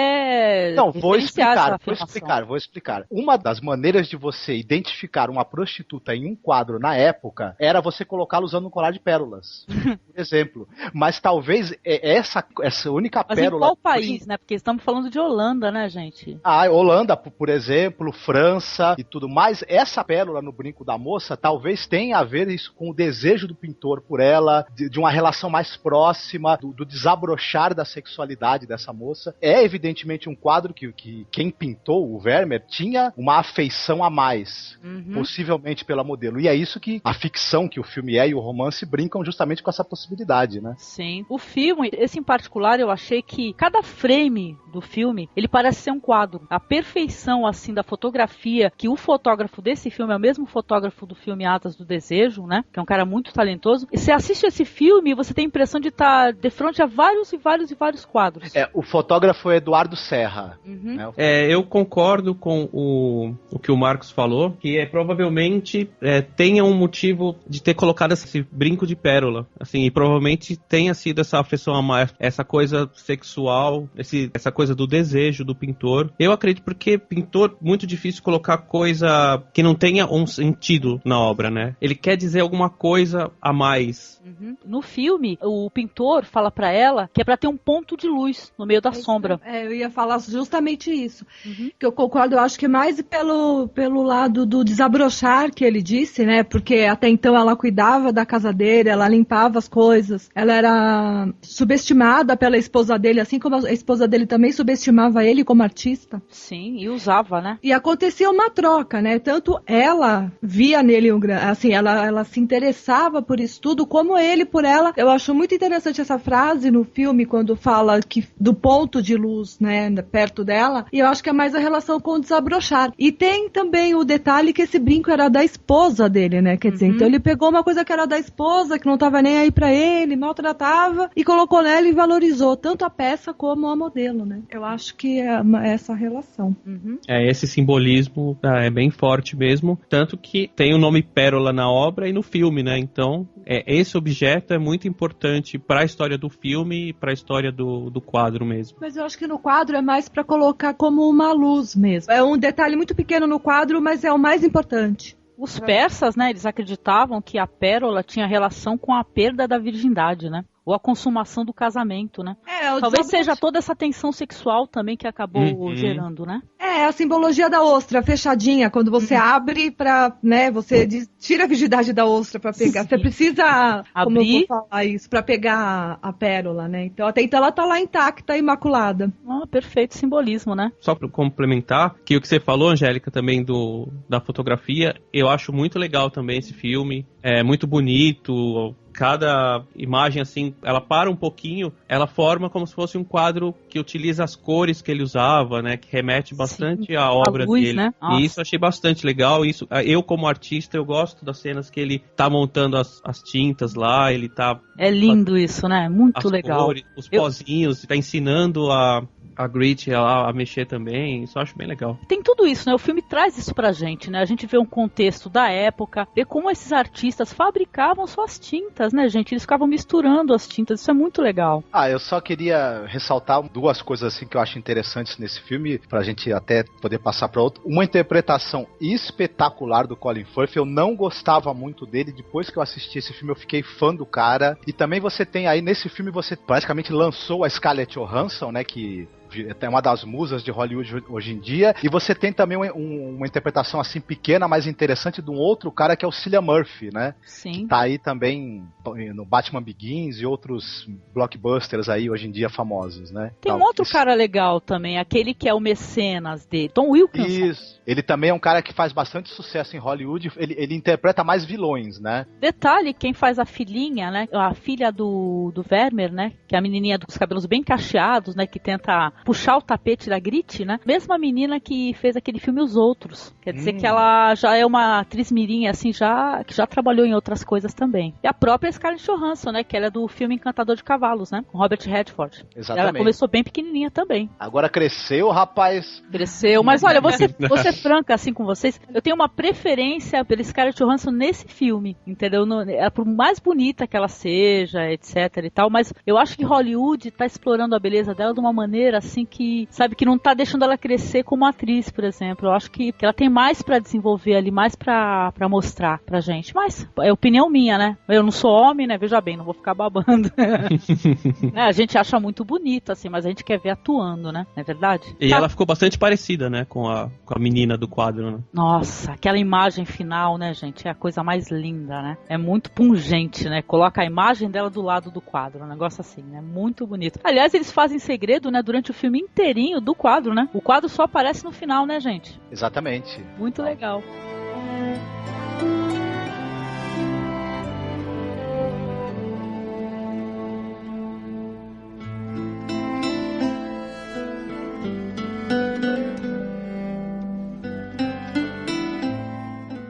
Não, vou explicar. Uma das maneiras de você identificar uma prostituta em um quadro na época era você colocá-la usando um colar de pérolas, por exemplo. Mas talvez essa única pérola... Mas em qual país, né? Porque estamos falando de Holanda, né, gente? Holanda, por exemplo, França e tudo mais. Essa pérola no brinco da moça talvez tenha a ver isso com o desejo do pintor por ela, de uma relação mais próxima, do desabrochar da sexualidade dessa moça. É evidentemente um quadro que quem pintou, o Vermeer, tinha uma afeição a mais, possivelmente pela modelo. E é isso que a ficção que o filme e o romance brincam justamente com essa possibilidade, né? Sim. O filme, esse em particular, eu achei que cada frame do filme, ele parece ser um quadro. A perfeição, assim, da fotografia, que o fotógrafo desse filme é o mesmo fotógrafo do filme Atas do Desejo, né? Que é um cara muito talentoso. E você assiste esse filme e você tem a impressão de estar de frente a vários e vários quadros. O fotógrafo é Eduardo Serra. Né? Eu concordo com o que o Marcos falou, que provavelmente tenha um motivo de ter colocado esse brinco de pérola, assim, e provavelmente tenha sido essa afeição a mais, essa coisa sexual, essa coisa do desejo do pintor. Eu acredito porque pintor, muito difícil colocar coisa que não tenha um sentido na obra, né? Ele quer dizer alguma coisa a mais. No filme, o pintor fala pra ela que é pra ter um ponto de luz no meio da sombra. Eu ia falar justamente isso. Que eu concordo, eu acho que mais pelo lado do desabrochar que ele disse, né? Porque até então ela cuidava da casa dele, ela limpava as coisas, ela era subestimada pela esposa dele, assim como a esposa dele também subestimava ele como artista. Sim, e usava, né? E acontecia uma troca, né? Tanto ela via nele assim, ela se interessava por isso tudo, como ele por ela. Eu acho muito interessante essa frase no filme, quando fala que do ponto de luz, né, perto dela, e eu acho que é mais a relação com o desabrochar. E tem também o detalhe que esse brinco era da esposa dele, né? Quer dizer, então ele pegou uma coisa que era da esposa, que não tava nem aí pra ele, maltratava, e colocou nela e valorizou tanto a peça como a modelo, né? Eu acho que é essa relação. Esse simbolismo é bem forte mesmo, tanto que tem o nome Pérola na obra e no filme, né? Então, esse objeto é muito importante para a história do filme e para a história do quadro mesmo. Mas eu acho que no quadro é mais para colocar como uma luz mesmo. É um detalhe muito pequeno no quadro, mas é o mais importante. Os persas, né, eles acreditavam que a pérola tinha relação com a perda da virgindade, né? Ou a consumação do casamento, né? Talvez seja toda essa tensão sexual também que acabou gerando, né? A simbologia da ostra, fechadinha, quando você abre pra, né, você tira a virgindade da ostra pra pegar. Sim. Você precisa abrir, como eu vou falar isso, pra pegar a pérola, né? Então, até então ela tá lá intacta, imaculada. Perfeito simbolismo, né? Só pra complementar, que o que você falou, Angélica, também da fotografia, eu acho muito legal também esse filme. É muito bonito. Cada imagem, assim, ela para um pouquinho, ela forma como se fosse um quadro que utiliza as cores que ele usava, né? Que remete bastante à obra dele. Né? E isso eu achei bastante legal. Isso, eu, como artista, eu gosto das cenas que ele tá montando as tintas lá, ele tá... É lindo isso, né? Muito legal. Cores, os pozinhos, tá ensinando a Grit a mexer também, isso eu acho bem legal. Tem tudo isso, né? O filme traz isso pra gente, né? A gente vê um contexto da época, vê como esses artistas fabricavam suas tintas, né, gente? Eles ficavam misturando as tintas, isso é muito legal. Eu só queria ressaltar duas coisas assim que eu acho interessantes nesse filme, pra gente até poder passar pra outro. Uma interpretação espetacular do Colin Firth, eu não gostava muito dele, depois que eu assisti esse filme eu fiquei fã do cara, e também você tem aí, nesse filme você praticamente lançou a Scarlett Johansson, né, que é uma das musas de Hollywood hoje em dia. E você tem também uma interpretação assim pequena, mas interessante, de um outro cara que é o Cillian Murphy, né? Sim. Que tá aí também no Batman Begins e outros blockbusters aí hoje em dia famosos, né? Tem um outro cara legal também, aquele que é o mecenas dele, Tom Wilkinson. Isso. Ele também é um cara que faz bastante sucesso em Hollywood. Ele interpreta mais vilões, né? Detalhe, quem faz a filhinha, né? A filha do Vermeer, né? Que é a menininha dos cabelos bem cacheados, né? Que tenta puxar o tapete da Grit, né? Mesma menina que fez aquele filme Os Outros. Quer dizer que ela já é uma atriz mirim, assim, que já trabalhou em outras coisas também. E a própria Scarlett Johansson, né? Que ela é do filme Encantador de Cavalos, né? Com Robert Redford. Exatamente. Ela começou bem pequenininha também. Agora cresceu, rapaz. Cresceu, mas olha, vou ser franca assim com vocês, eu tenho uma preferência pela Scarlett Johansson nesse filme, entendeu? Por mais bonita que ela seja, etc e tal, mas eu acho que Hollywood tá explorando a beleza dela de uma maneira assim que, sabe, que não tá deixando ela crescer como atriz, por exemplo. Eu acho que ela tem mais pra desenvolver ali, mais pra mostrar pra gente, mas é opinião minha, né? Eu não sou homem, né? Veja bem, não vou ficar babando. A gente acha muito bonita, assim, mas a gente quer ver atuando, né? Não é verdade? E ela ficou bastante parecida, né? Com a menina do quadro, né? Nossa, aquela imagem final, né, gente? É a coisa mais linda, né? É muito pungente, né? Coloca a imagem dela do lado do quadro, um negócio assim, né? Muito bonito. Aliás, eles fazem segredo, né? Durante o filme inteirinho do quadro, né? O quadro só aparece no final, né, gente? Exatamente. Muito legal.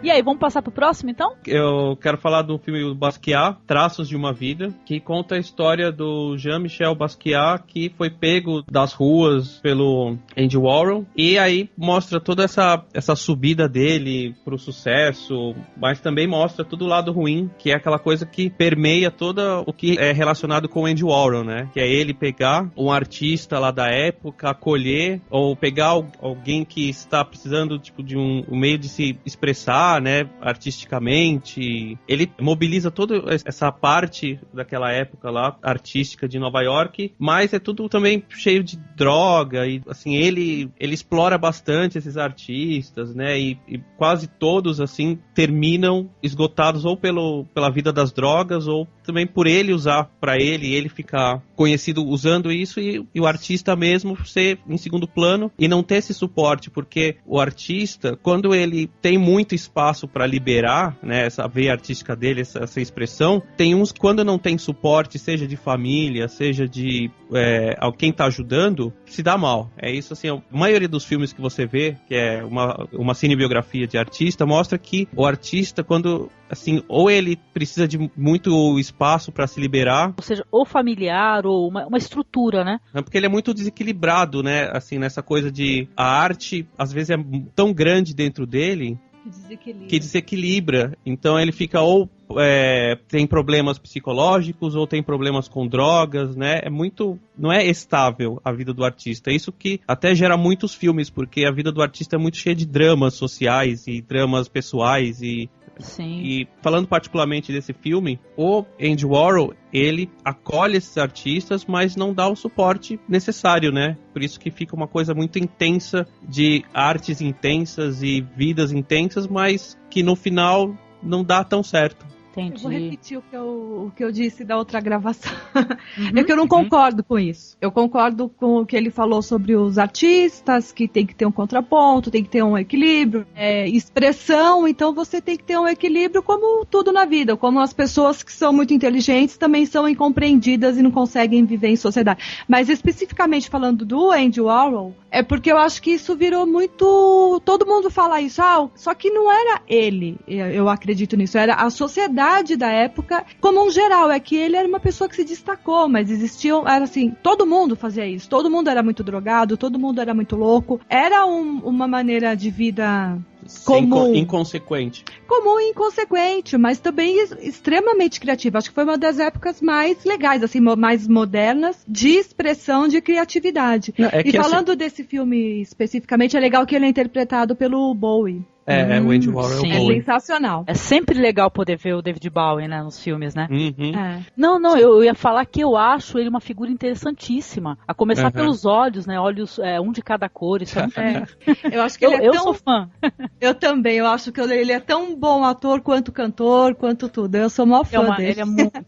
E aí, vamos passar pro próximo, então? Eu quero falar do filme Basquiat, Traços de uma Vida, que conta a história do Jean-Michel Basquiat, que foi pego das ruas pelo Andy Warhol, e aí mostra toda essa subida dele pro sucesso, mas também mostra todo o lado ruim, que é aquela coisa que permeia todo o que é relacionado com o Andy Warhol, né? Que é ele pegar um artista lá da época, acolher, ou pegar alguém que está precisando tipo, de um meio de se expressar, né, artisticamente. Ele mobiliza toda essa parte daquela época lá, artística de Nova York, mas é tudo também cheio de droga e, assim, ele explora bastante esses artistas, né, e quase todos, assim, terminam esgotados ou pela vida das drogas ou também por ele usar pra ele, e ele ficar conhecido usando isso e o artista mesmo ser em segundo plano e não ter esse suporte, porque o artista, quando ele tem muito espaço para liberar, né, essa veia artística dele, essa expressão, tem uns quando não tem suporte, seja de família, seja de quem tá ajudando, se dá mal. É isso, assim, a maioria dos filmes que você vê, que é uma cinebiografia de artista, mostra que o artista, quando, assim, ou ele precisa de muito espaço para se liberar, ou seja, ou familiar, ou uma estrutura, né? Porque ele é muito desequilibrado, né, assim, nessa coisa de a arte, às vezes, é tão grande dentro dele que desequilibra. Então ele fica ou tem problemas psicológicos ou tem problemas com drogas, né? Não é estável a vida do artista. Isso que até gera muitos filmes, porque a vida do artista é muito cheia de dramas sociais e dramas pessoais e sim. E falando particularmente desse filme, o Andy Warhol, ele acolhe esses artistas, mas não dá o suporte necessário, né? Por isso que fica uma coisa muito intensa, de artes intensas e vidas intensas, mas que no final não dá tão certo. Entendi. Eu vou repetir o que eu disse da outra gravação. É que eu não concordo com isso. Eu concordo com o que ele falou sobre os artistas, que tem que ter um contraponto, tem que ter um equilíbrio, expressão, então você tem que ter um equilíbrio como tudo na vida, como as pessoas que são muito inteligentes também são incompreendidas e não conseguem viver em sociedade. Mas especificamente falando do Andy Warhol, é porque eu acho que isso virou muito... Todo mundo fala isso, só que não era ele, eu acredito nisso, era a sociedade da época, como um geral, é que ele era uma pessoa que se destacou, mas era assim, todo mundo fazia isso, todo mundo era muito drogado, todo mundo era muito louco, era uma maneira de vida comum. Inconsequente. Comum e inconsequente, mas também extremamente criativa. Acho que foi uma das épocas mais legais, assim, mais modernas, de expressão de criatividade. Não, e falando desse filme especificamente, é legal que ele é interpretado pelo Bowie. O Andy Warhol sim. é É o Bowie. sensacional. É sempre legal poder ver o David Bowie, né, nos filmes, né? Uhum. É. Não, eu ia falar que eu acho ele uma figura interessantíssima. A começar Uhum. pelos olhos, né? Olhos, um de cada cor, isso é muito Eu acho que ele é eu tão... sou fã. Eu também, eu acho que ele é tão bom ator quanto cantor, quanto tudo. Eu sou maior fã dele.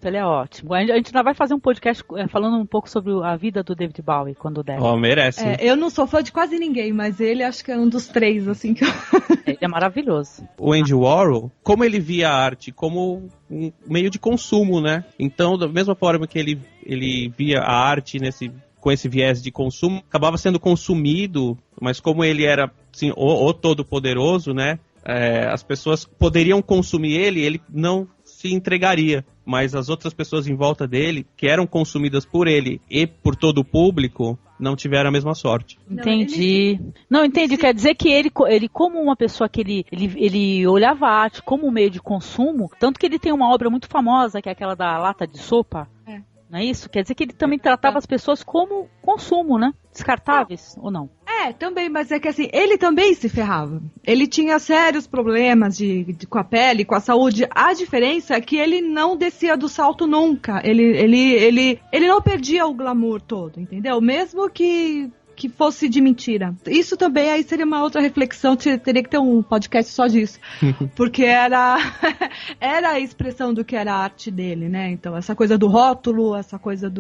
Ele é ótimo. A gente ainda vai fazer um podcast falando um pouco sobre a vida do David Bowie, quando der. Ó, merece. Eu não sou fã de quase ninguém, mas ele acho que é um dos 3, assim, que eu... Ele é maravilhoso. O Andy Warhol, como ele via a arte como um meio de consumo, né? Então, da mesma forma que ele via a arte com esse viés de consumo, acabava sendo consumido, mas como ele era assim, o todo-poderoso, né? As pessoas poderiam consumir ele não se entregaria. Mas as outras pessoas em volta dele, que eram consumidas por ele e por todo o público, não tiveram a mesma sorte. Entendi. Não, entendi. Quer dizer que ele como uma pessoa que ele olhava a arte como um meio de consumo, tanto que ele tem uma obra muito famosa, que é aquela da lata de sopa. Não é isso? Quer dizer que ele também tratava as pessoas como consumo, né? Descartáveis, ou não? Também, mas é que assim, ele também se ferrava. Ele tinha sérios problemas com a pele, com a saúde. A diferença é que ele não descia do salto nunca. Ele não perdia o glamour todo, entendeu? Mesmo que fosse de mentira. Isso também aí seria uma outra reflexão, teria que ter um podcast só disso. Porque era a expressão do que era a arte dele, né? Então, essa coisa do rótulo, essa coisa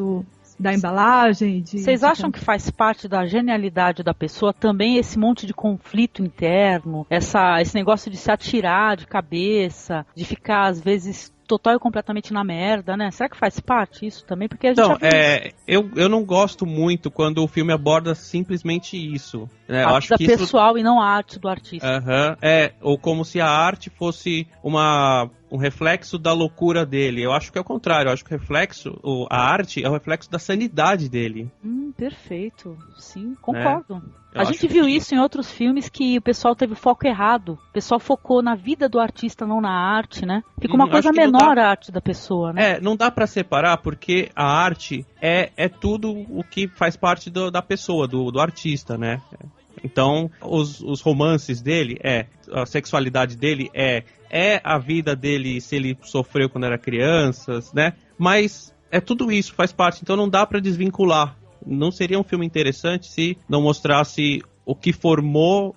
da embalagem. Vocês acham que faz parte da genialidade da pessoa também esse monte de conflito interno, esse negócio de se atirar de cabeça, de ficar às vezes total e completamente na merda, né? Será que faz parte isso também? Porque a gente eu não gosto muito quando o filme aborda simplesmente isso. Né? A arte pessoal e não a arte do artista. Ou como se a arte fosse um reflexo da loucura dele. Eu acho que é o contrário. Eu acho que a arte é o reflexo da sanidade dele. Perfeito. Sim, concordo. A gente viu isso em outros filmes que o pessoal teve foco errado. O pessoal focou na vida do artista, não na arte, né? Fica uma coisa menor a arte da pessoa, né? Não dá pra separar porque a arte é tudo o que faz parte da pessoa, do artista, né? Então, os romances dele, a sexualidade dele é a vida dele, se ele sofreu quando era criança, né? Mas tudo isso, faz parte. Então não dá pra desvincular. Não seria um filme interessante se não mostrasse o que formou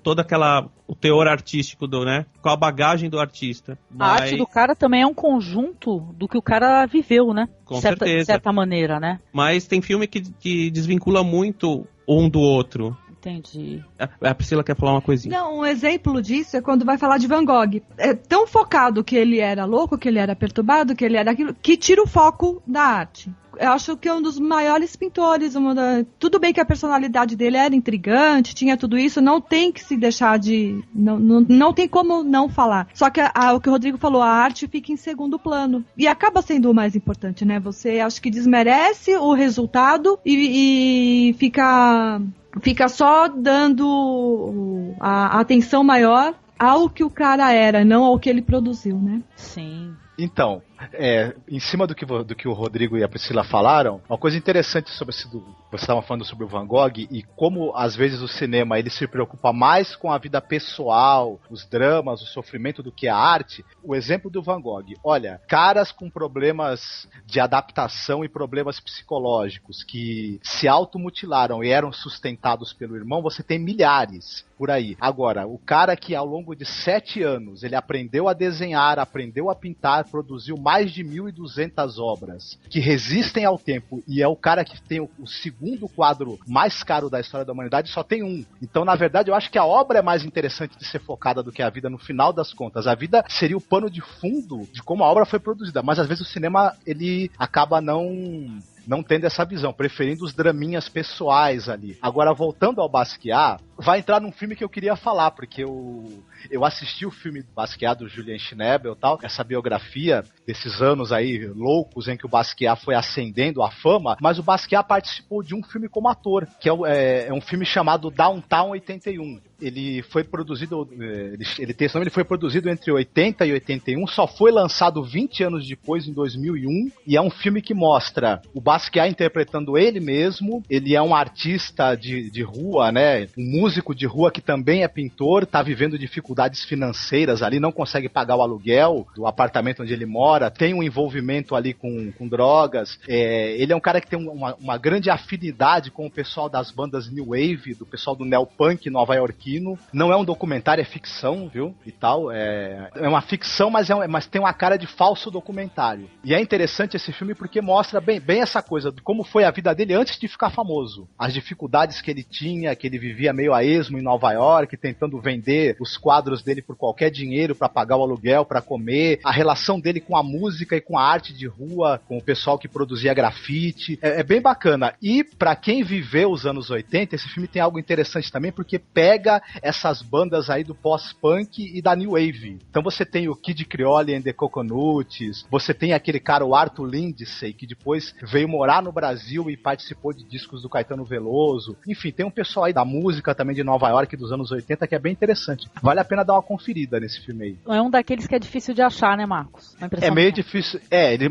o teor artístico né? Com a bagagem do artista. A arte do cara também é um conjunto do que o cara viveu, né? Com certeza. De certa maneira, né? Mas tem filme que desvincula muito um do outro. Entendi. A Priscila quer falar uma coisinha. Não, um exemplo disso é quando vai falar de Van Gogh. É tão focado que ele era louco, que ele era perturbado, que ele era aquilo, que tira o foco da arte. Eu acho que é um dos maiores pintores. Tudo bem que a personalidade dele era intrigante, tinha tudo isso, não tem que se deixar de... Não tem como não falar. Só que o que o Rodrigo falou, a arte fica em segundo plano. E acaba sendo o mais importante, né? Você acho que desmerece o resultado e fica só dando a atenção maior ao que o cara era, não ao que ele produziu, né? Sim. Então, em cima do que o Rodrigo e a Priscila falaram, uma coisa interessante sobre você estava falando sobre o Van Gogh e como às vezes o cinema ele se preocupa mais com a vida pessoal, os dramas, o sofrimento do que a arte. O exemplo do Van Gogh, olha, caras com problemas de adaptação e problemas psicológicos que se automutilaram e eram sustentados pelo irmão, você tem milhares por aí. Agora, o cara que ao longo de 7 anos ele aprendeu a desenhar, aprendeu a pintar, produziu mais de 1.200 obras que resistem ao tempo e é o cara que tem o segundo quadro mais caro da história da humanidade, só tem um. Então, na verdade, eu acho que a obra é mais interessante de ser focada do que a vida no final das contas. A vida seria o pano de fundo de como a obra foi produzida, mas às vezes o cinema ele acaba não tendo essa visão, preferindo os draminhas pessoais ali. Agora, voltando ao Basquiat, vai entrar num filme que eu queria falar, porque eu assisti o filme Basquiat do Julien Schnabel e tal, essa biografia desses anos aí loucos em que o Basquiat foi ascendendo à fama, mas o Basquiat participou de um filme como ator, que é um filme chamado Downtown 81. Ele foi produzido, ele tem esse nome, ele foi produzido entre 80 e 81, só foi lançado 20 anos depois, em 2001, e é um filme que mostra o Basquiat interpretando ele mesmo. Ele é um artista de rua, né, um músico músico de rua que também é pintor, tá vivendo dificuldades financeiras ali, não consegue pagar o aluguel do apartamento onde ele mora, tem um envolvimento ali com drogas. Ele é um cara que tem uma grande afinidade com o pessoal das bandas New Wave, do pessoal do neopunk nova-iorquino. Não é um documentário, é ficção, viu? E tal. É uma ficção, mas tem uma cara de falso documentário. E é interessante esse filme porque mostra bem essa coisa de como foi a vida dele antes de ficar famoso. As dificuldades que ele tinha, que ele vivia meio a esmo em Nova York, tentando vender os quadros dele por qualquer dinheiro para pagar o aluguel, para comer. A relação dele com a música e com a arte de rua, com o pessoal que produzia grafite. É bem bacana. E para quem viveu os anos 80, esse filme tem algo interessante também, porque pega essas bandas aí do pós-punk e da New Wave. Então você tem o Kid Creole and the Coconuts, você tem aquele cara, o Arthur Lindsay, que depois veio morar no Brasil e participou de discos do Caetano Veloso. Enfim, tem um pessoal aí da música também de Nova York dos anos 80 que é bem interessante. Vale a pena dar uma conferida nesse filme aí. É um daqueles que é difícil de achar, né, Marcos? É meio difícil.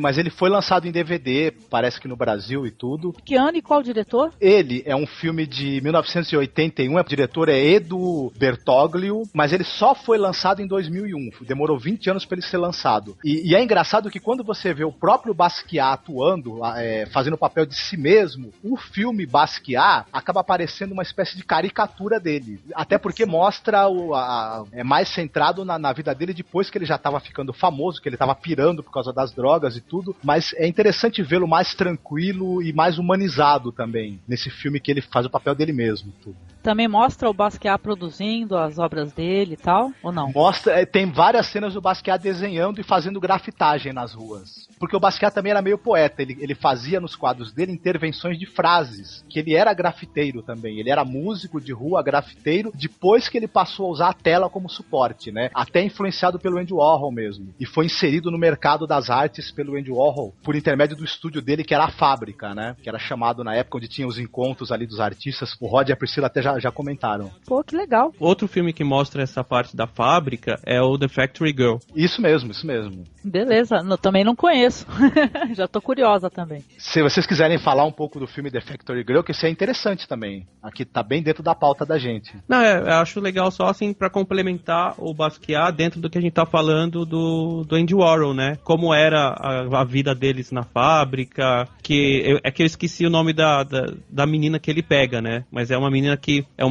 Mas ele foi lançado em DVD, parece que no Brasil e tudo. Que ano e qual diretor? Ele é um filme de 1981, o diretor é Edu Bertoglio, mas ele só foi lançado em 2001. Demorou 20 anos para ele ser lançado. E é engraçado que quando você vê o próprio Basquiat atuando, fazendo o papel de si mesmo, o filme Basquiat acaba parecendo uma espécie de caricatura dele. Até porque mostra é mais centrado na vida dele depois que ele já estava ficando famoso, que ele estava pirando por causa das drogas e tudo. Mas é interessante vê-lo mais tranquilo e mais humanizado também, nesse filme que ele faz o papel dele mesmo. Tudo. Também mostra o Basquiat produzindo as obras dele e tal, ou não? Mostra, tem várias cenas do Basquiat desenhando e fazendo grafitagem nas ruas. Porque o Basquiat também era meio poeta, ele fazia nos quadros dele intervenções de frases, que ele era grafiteiro também, ele era músico de rua, grafiteiro, depois que ele passou a usar a tela como suporte, né? Até influenciado pelo Andy Warhol mesmo. E foi inserido no mercado das artes pelo Andy Warhol, por intermédio do estúdio dele, que era a Fábrica, né? Que era chamado na época onde tinha os encontros ali dos artistas. O Rod e a Priscila até já comentaram. Pô, que legal. Outro filme que mostra essa parte da fábrica é o The Factory Girl. Isso mesmo. Beleza, também não conheço. Já tô curiosa também. Se vocês quiserem falar um pouco do filme The Factory Girl, que isso é interessante também. Aqui tá bem dentro da pauta da gente. Não, eu acho legal só assim pra complementar o Basquiat dentro do que a gente tá falando do Andy Warhol, né? Como era a vida deles na fábrica, que eu esqueci o nome da menina que ele pega, né? Mas é uma menina que é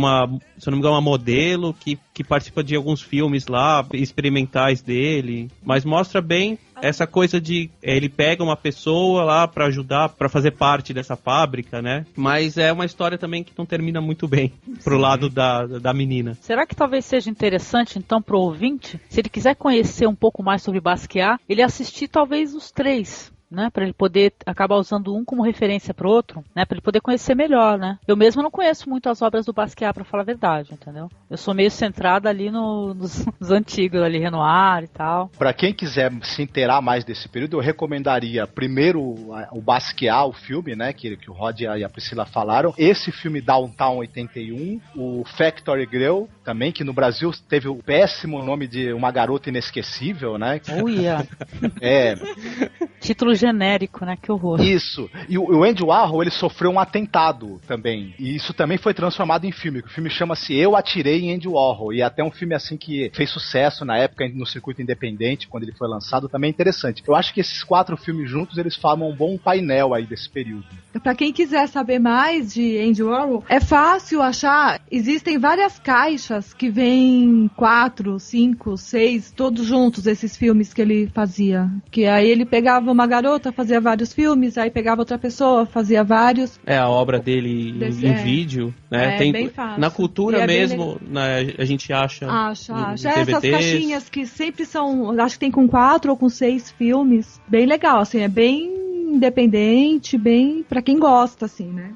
se eu não me engano, uma modelo que participa de alguns filmes lá, experimentais dele, mas mostra bem essa coisa de ele pega uma pessoa lá pra ajudar, pra fazer parte dessa fábrica, né? Mas é uma história também que não termina muito bem pro lado da menina. Será que talvez seja interessante, então, pro ouvinte, se ele quiser conhecer um pouco mais sobre Basquiat, ele assistir talvez os 3, né, para ele poder acabar usando um como referência para o outro, né, para ele poder conhecer melhor, né? Eu mesmo não conheço muito as obras do Basquiat, para falar a verdade, entendeu? Eu sou meio centrada ali nos antigos, ali, Renoir e tal. Para quem quiser se inteirar mais desse período, eu recomendaria primeiro o Basquiat, o filme, né, que o Rod e a Priscila falaram, esse filme Downtown 81, o Factory Girl, também, que no Brasil teve o péssimo nome de Uma Garota Inesquecível, né? Uia! Título genérico, né? Que horror. Isso. E o Andy Warhol, ele sofreu um atentado também. E isso também foi transformado em filme. O filme chama-se Eu Atirei em Andy Warhol. E até um filme assim que fez sucesso na época no circuito independente, quando ele foi lançado, também é interessante. Eu acho que esses 4 filmes juntos, eles formam um bom painel aí desse período. Pra quem quiser saber mais de Andy Warhol, é fácil achar. Existem várias caixas que vêm 4, 5, 6, todos juntos, esses filmes que ele fazia. Que aí ele pegava uma garota, fazia vários filmes, aí pegava outra pessoa, fazia vários. É a obra dele em vídeo, né? Tem, bem fácil. Na cultura mesmo, a gente acha. Acha. Essas caixinhas que sempre são, acho que tem com 4 ou com 6 filmes. Bem legal, assim, é bem independente, bem pra quem gosta, assim, né?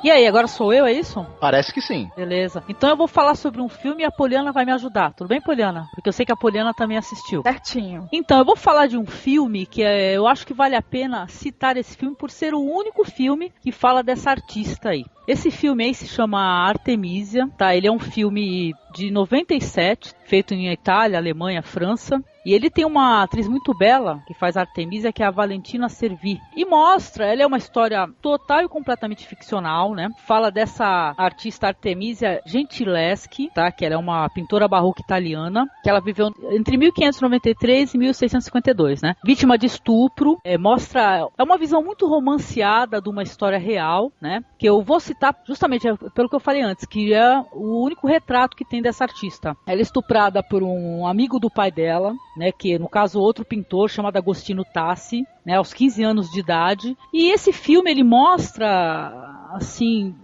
E aí, agora sou eu, é isso? Parece que sim. Beleza. Então eu vou falar sobre um filme e a Poliana vai me ajudar. Tudo bem, Poliana? Porque eu sei que a Poliana também assistiu. Certinho. Então, eu vou falar de um filme que eu acho que vale a pena citar esse filme por ser o único filme que fala dessa artista aí. Esse filme aí se chama Artemisia, tá? Ele é um filme de 97, feito em Itália, Alemanha, França. E ele tem uma atriz muito bela que faz a Artemisia, que é a Valentina Servi. E mostra, ela é uma história total e completamente ficcional, né? Fala dessa artista Artemisia Gentileschi, tá? Que ela é uma pintora barroca italiana, que ela viveu entre 1593 e 1652, né? Vítima de estupro, mostra... É uma visão muito romanceada de uma história real, né? Que eu vou citar justamente pelo que eu falei antes, que é o único retrato que tem dessa artista. Ela é estuprada por um amigo do pai dela, né, que no caso outro pintor chamado Agostino Tassi, né, aos 15 anos de idade. E esse filme ele mostra assim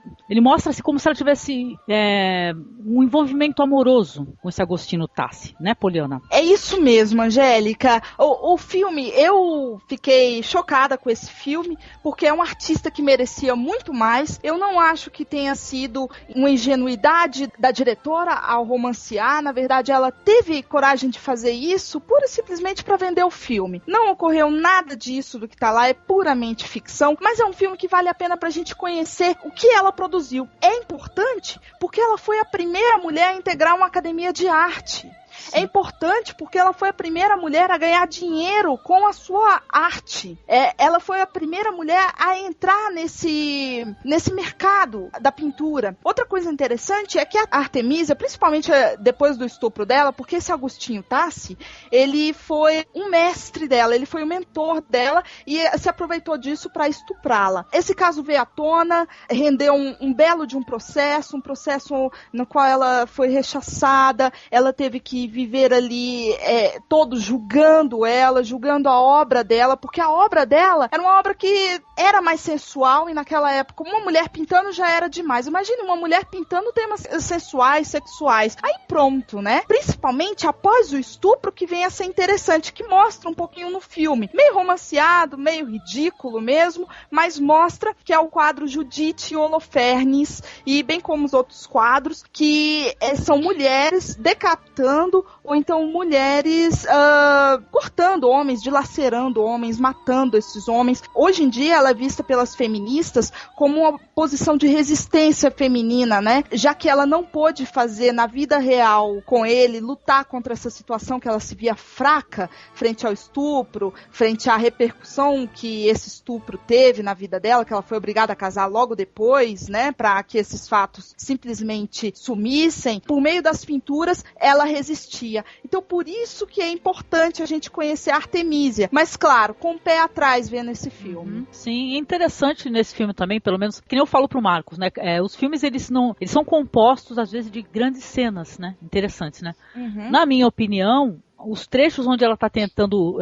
como se ela tivesse um envolvimento amoroso com esse Agostino Tassi, né, Poliana? É isso mesmo, Angélica. O filme, eu fiquei chocada com esse filme, porque é um artista que merecia muito mais. Eu não acho que tenha sido uma ingenuidade da diretora ao romancear. Na verdade, ela teve coragem de fazer isso pura e simplesmente para vender o filme. Não ocorreu nada disso do que tá lá, é puramente ficção, mas é um filme que vale a pena pra gente conhecer o que ela produziu. É importante porque ela foi a primeira mulher a integrar uma academia de arte. É importante porque ela foi a primeira mulher a ganhar dinheiro com a sua arte. Ela foi a primeira mulher a entrar nesse mercado da pintura. Outra coisa interessante é que a Artemisia, principalmente depois do estupro dela, porque esse Agostinho Tassi, ele foi um mestre dela, ele foi o mentor dela e se aproveitou disso para estuprá-la. Esse caso veio à tona, rendeu um belo de um processo no qual ela foi rechaçada, ela teve que viver ali todos julgando a obra dela, porque a obra dela era uma obra que era mais sensual e naquela época uma mulher pintando já era demais. Imagine uma mulher pintando temas sensuais, sexuais. Aí pronto, né? Principalmente após o estupro que vem a ser interessante, que mostra um pouquinho no filme. Meio romanceado, meio ridículo mesmo, mas mostra que é o quadro Judite e Holofernes, e bem como os outros quadros, que são mulheres decapitando ou então mulheres cortando homens, dilacerando homens, matando esses homens. Hoje em dia ela é vista pelas feministas como uma posição de resistência feminina, né? Já que ela não pôde fazer na vida real com ele, lutar contra essa situação que ela se via fraca frente ao estupro, frente à repercussão que esse estupro teve na vida dela, que ela foi obrigada a casar logo depois, né? Para que esses fatos simplesmente sumissem. Por meio das pinturas, ela resistia. Então, por isso que é importante a gente conhecer a Artemisia. Mas, claro, com o pé atrás vendo esse filme. Sim, é interessante nesse filme também, pelo menos, que nem eu falo pro Marcos, né? Os filmes, eles são compostos, às vezes, de grandes cenas, né? Interessantes, né? Na minha opinião, os trechos onde ela está tentando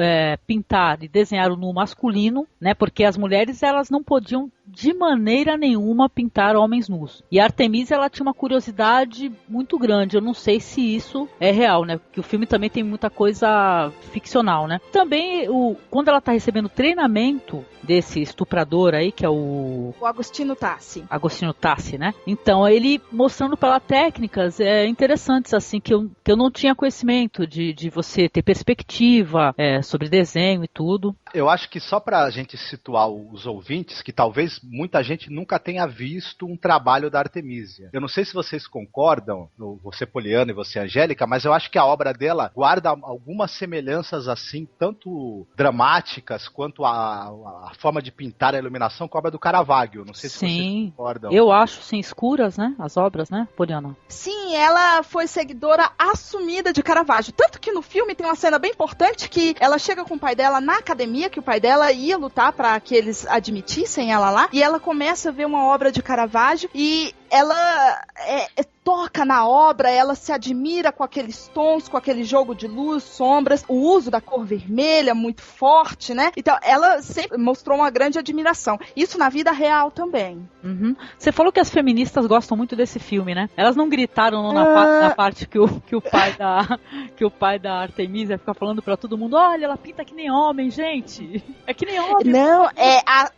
pintar e desenhar o nu masculino, né? Porque as mulheres, elas não podiam de maneira nenhuma pintar homens nus. E a Artemisia, ela tinha uma curiosidade muito grande. Eu não sei se isso é real, né? Porque o filme também tem muita coisa ficcional, né? Também, quando ela está recebendo treinamento desse estuprador aí, que é o Agostino Tassi. Agostino Tassi, né? Então, ele mostrando para ela técnicas interessantes, assim, que eu não tinha conhecimento de você ter perspectiva sobre desenho e tudo. Eu acho que só pra gente situar os ouvintes, que talvez muita gente nunca tenha visto um trabalho da Artemisia. Eu não sei se vocês concordam, você Poliana e você Angélica, mas eu acho que a obra dela guarda algumas semelhanças assim, tanto dramáticas quanto a forma de pintar a iluminação com a obra do Caravaggio. Não sei se vocês concordam. Eu acho, sim, escuras, né? As obras, né, Poliana? Sim, ela foi seguidora assumida de Caravaggio. Tanto que no filme tem uma cena bem importante que ela chega com o pai dela na academia, que o pai dela ia lutar para que eles admitissem ela lá, e ela começa a ver uma obra de Caravaggio e ela toca na obra, ela se admira com aqueles tons, com aquele jogo de luz, sombras, o uso da cor vermelha muito forte, né? Então, ela sempre mostrou uma grande admiração. Isso na vida real também. Você falou que as feministas gostam muito desse filme, né? Elas não gritaram na parte que o pai da Artemisia fica falando pra todo mundo: olha, ela pinta que nem homem, gente. É que nem homem. Não,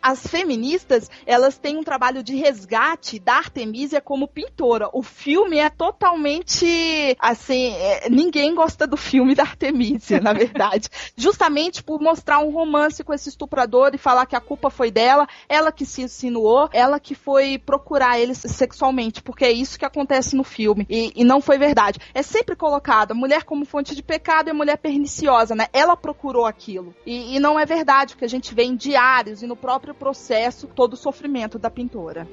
as feministas, elas têm um trabalho de resgate da Artemisia Artemisia como pintora. O filme é totalmente, assim, ninguém gosta do filme da Artemisia, na verdade. Justamente por mostrar um romance com esse estuprador e falar que a culpa foi dela, ela que se insinuou, ela que foi procurar ele sexualmente, porque é isso que acontece no filme. E não foi verdade. É sempre colocado a mulher como fonte de pecado e a mulher perniciosa, né? Ela procurou aquilo. E não é verdade, porque a gente vê em diários e no próprio processo todo o sofrimento da pintora.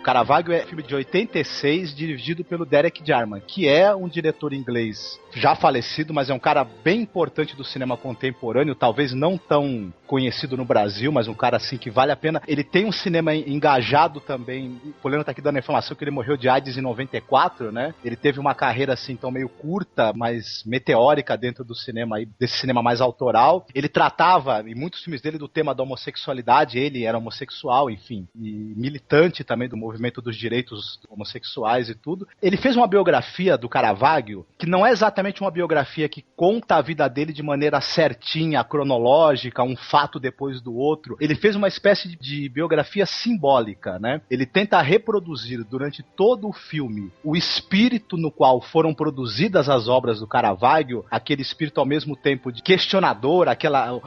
Caravaggio é um filme de 86, dirigido pelo Derek Jarman, que é um diretor inglês já falecido, mas é um cara bem importante do cinema contemporâneo, talvez não tão conhecido no Brasil, mas um cara assim que vale a pena. Ele tem um cinema engajado também. O Poliano tá aqui dando a informação que ele morreu de AIDS em 94, né? Ele teve uma carreira assim tão meio curta, mas meteórica dentro do cinema aí, desse cinema mais autoral. Ele tratava, em muitos filmes dele, do tema da homossexualidade. Ele era homossexual, enfim, e militante também do movimento dos direitos homossexuais e tudo. Ele fez uma biografia do Caravaggio, que não é exatamente uma biografia que conta a vida dele de maneira certinha, cronológica, um fato depois do outro. Ele fez uma espécie de biografia simbólica, né? Ele tenta reproduzir durante todo o filme o espírito no qual foram produzidas as obras do Caravaggio, aquele espírito ao mesmo tempo de questionador,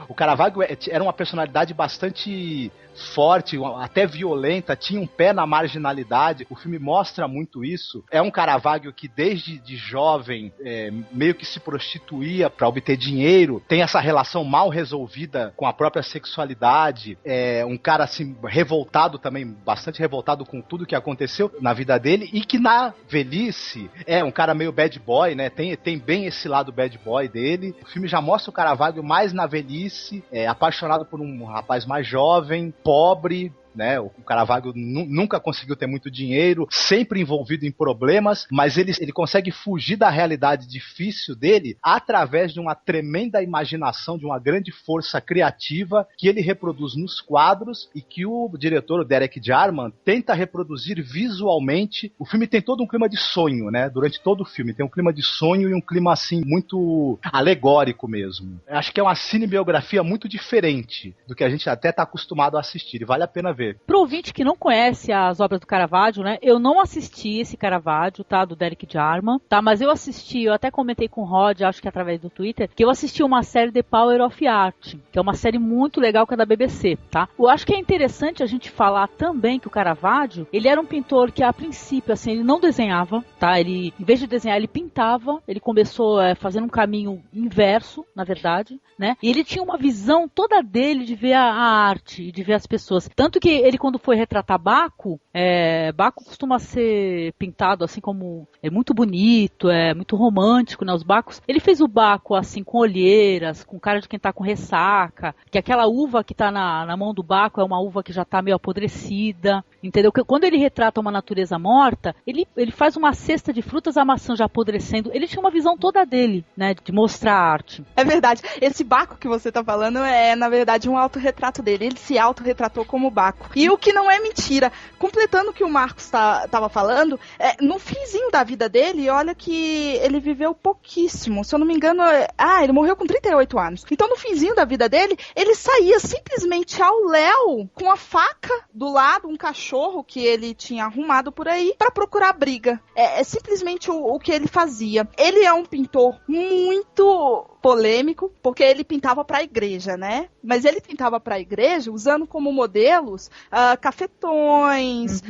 o Caravaggio era uma personalidade bastante forte, até violenta, tinha um pé na marginalidade. O filme mostra muito isso. É um Caravaggio que desde de jovem meio que se prostituía para obter dinheiro, tem essa relação mal resolvida com a própria sexualidade, é um cara assim revoltado também, bastante revoltado com tudo que aconteceu na vida dele, e que na velhice é um cara meio bad boy, né? Tem bem esse lado bad boy dele. O filme já mostra o Caravaggio mais na velhice, apaixonado por um rapaz mais jovem, pobre, né? O Caravaggio nunca conseguiu ter muito dinheiro, sempre envolvido em problemas, mas ele consegue fugir da realidade difícil dele através de uma tremenda imaginação, de uma grande força criativa que ele reproduz nos quadros e que o diretor, o Derek Jarman, tenta reproduzir visualmente. O filme tem todo um clima de sonho, né? Durante todo o filme tem um clima de sonho e um clima assim muito alegórico mesmo. Acho que é uma cinebiografia muito diferente do que a gente até está acostumado a assistir, e vale a pena ver. Pro ouvinte que não conhece as obras do Caravaggio, né? Eu não assisti esse Caravaggio, tá? Do Derek Jarman, tá? Mas eu até comentei com o Rod, acho que através do Twitter, que eu assisti uma série The Power of Art, que é uma série muito legal que é da BBC, tá? Eu acho que é interessante a gente falar também que o Caravaggio, ele era um pintor que a princípio, assim, ele não desenhava, tá? Ele, em vez de desenhar, ele pintava, ele começou fazendo um caminho inverso, na verdade, né? E ele tinha uma visão toda dele de ver a arte e de ver as pessoas. Tanto que ele, quando foi retratar Baco, Baco costuma ser pintado assim como é muito bonito, é muito romântico, né? Os Bacos. Ele fez o Baco assim com olheiras, com cara de quem tá com ressaca, que aquela uva que tá na mão do Baco é uma uva que já tá meio apodrecida, entendeu? Que quando ele retrata uma natureza morta, ele faz uma cesta de frutas, a maçã já apodrecendo. Ele tinha uma visão toda dele, né? De mostrar a arte. É verdade. Esse Baco que você tá falando é, na verdade, um autorretrato dele. Ele se autorretratou como Baco. E o que não é mentira. Completando o que o Marcos estava falando, no finzinho da vida dele, olha que ele viveu pouquíssimo. Se eu não me engano, ele morreu com 38 anos. Então, no finzinho da vida dele, ele saía simplesmente ao léu, com a faca do lado, um cachorro que ele tinha arrumado por aí, para procurar briga. É simplesmente o que ele fazia. Ele é um pintor muito polêmico, porque ele pintava para a igreja, né? Mas ele pintava para a igreja usando como modelos cafetões,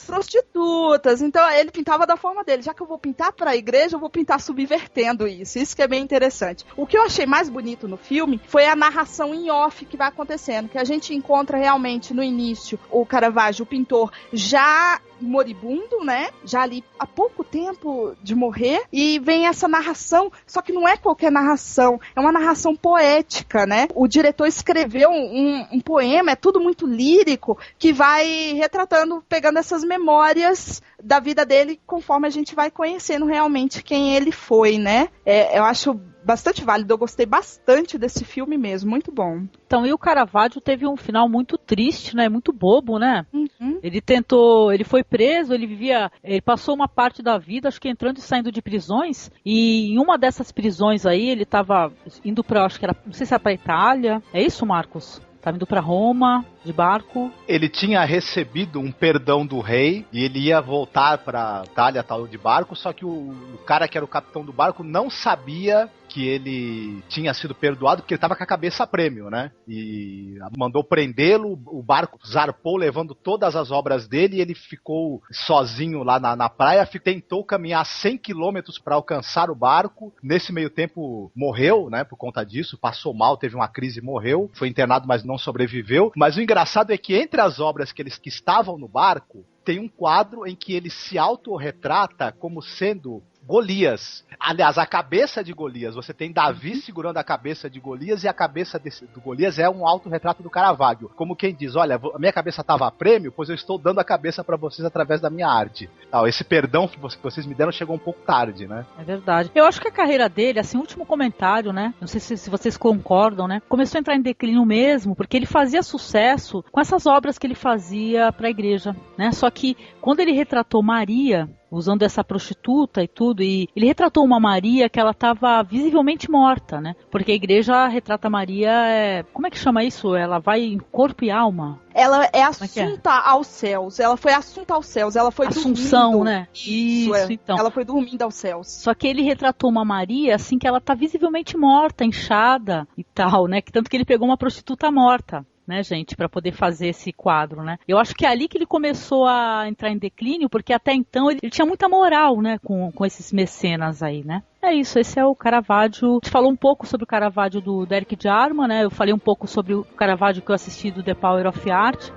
prostitutas. Então ele pintava da forma dele. Já que eu vou pintar para a igreja, eu vou pintar subvertendo isso. Isso que é bem interessante. O que eu achei mais bonito no filme foi a narração em off que vai acontecendo, que a gente encontra realmente no início o Caravaggio, o pintor, já moribundo, né? Já ali há pouco tempo de morrer, e vem essa narração, só que não é qualquer narração, é uma narração poética, né? O diretor escreveu um poema, é tudo muito lírico, que vai retratando, pegando essas memórias da vida dele, conforme a gente vai conhecendo realmente quem ele foi, né? Eu acho bastante válido. Eu gostei bastante desse filme mesmo, muito bom. Então, e o Caravaggio teve um final muito triste, né? Muito bobo, né? Uhum. Ele foi preso, ele passou uma parte da vida, acho que entrando e saindo de prisões, e em uma dessas prisões aí, ele estava indo para, acho que era, não sei se era para Itália. É isso, Marcos? Estava indo para Roma, de barco. Ele tinha recebido um perdão do rei e ele ia voltar para Itália, tal, de barco, só que o cara que era o capitão do barco não sabia que ele tinha sido perdoado porque ele estava com a cabeça a prêmio, né? E mandou prendê-lo, o barco zarpou levando todas as obras dele e ele ficou sozinho lá na praia, tentou caminhar 100 quilômetros para alcançar o barco. Nesse meio tempo morreu, né? Por conta disso, passou mal, teve uma crise e morreu. Foi internado, mas não sobreviveu. Mas o engraçado é que entre as obras que estavam no barco, tem um quadro em que ele se autorretrata como sendo Golias. Aliás, a cabeça de Golias. Você tem Davi segurando a cabeça de Golias e a cabeça do Golias é um autorretrato do Caravaggio. Como quem diz, olha, a minha cabeça estava a prêmio, pois eu estou dando a cabeça para vocês através da minha arte. Esse perdão que vocês me deram chegou um pouco tarde, né? É verdade. Eu acho que a carreira dele, assim, último comentário, né? Não sei se vocês concordam, né? Começou a entrar em declínio mesmo, porque ele fazia sucesso com essas obras que ele fazia para a igreja, né? Só que quando ele retratou Maria, usando essa prostituta e tudo, e ele retratou uma Maria que ela estava visivelmente morta, né? Porque a igreja retrata Maria, como é que chama isso? Ela vai em corpo e alma. Ela é assunta aos céus. Ela foi assunta aos céus. Ela foi Assunção, dormindo. né? Isso, então. Ela foi dormindo aos céus. Só que ele retratou uma Maria, assim, que ela tá visivelmente morta, inchada e tal, né? Tanto que ele pegou uma prostituta morta, né, gente, para poder fazer esse quadro, né? Eu acho que é ali que ele começou a entrar em declínio, porque até então ele tinha muita moral, né, com esses mecenas aí, né? É isso, esse é o Caravaggio. A gente falou um pouco sobre o Caravaggio do Eric Jarman, né? Eu falei um pouco sobre o Caravaggio que eu assisti do The Power of Art.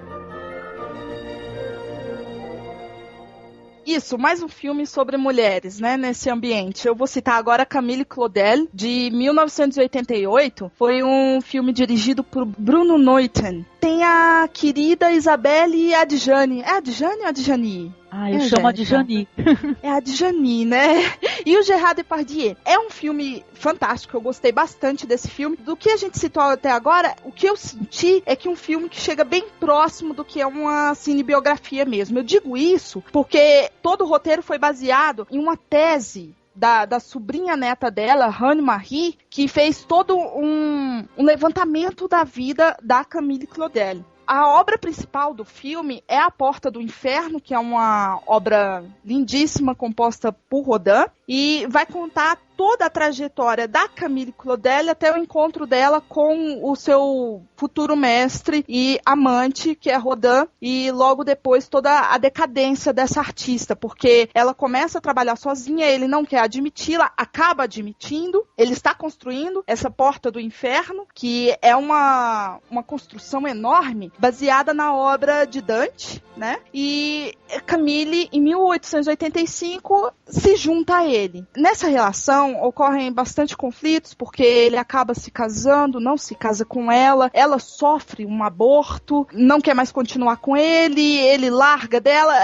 Isso, mais um filme sobre mulheres, né, nesse ambiente. Eu vou citar agora Camille Claudel, de 1988. Foi um filme dirigido por Bruno Neuten. Tem a querida Isabelle Adjani. É Adjani ou Adjani? Eu chamo a Adjani. É a Adjani, né? E o Gerard Depardieu. É um filme fantástico, eu gostei bastante desse filme. Do que a gente citou até agora, o que eu senti é que um filme que chega bem próximo do que é uma cinebiografia mesmo. Eu digo isso porque todo o roteiro foi baseado em uma tese da sobrinha neta dela, Anne Marie, que fez todo um levantamento da vida da Camille Claudel. A obra principal do filme é A Porta do Inferno, que é uma obra lindíssima composta por Rodin, e vai contar toda a trajetória da Camille Claudel até o encontro dela com o seu futuro mestre e amante, que é Rodin, e logo depois toda a decadência dessa artista, porque ela começa a trabalhar sozinha, ele não quer admiti-la, acaba admitindo, ele está construindo essa Porta do Inferno, que é uma construção enorme, baseada na obra de Dante, né? E Camille, em 1885, se junta a ele. Nessa relação ocorrem bastante conflitos, porque ele acaba se casando, não se casa com ela sofre um aborto, não quer mais continuar com ele larga dela,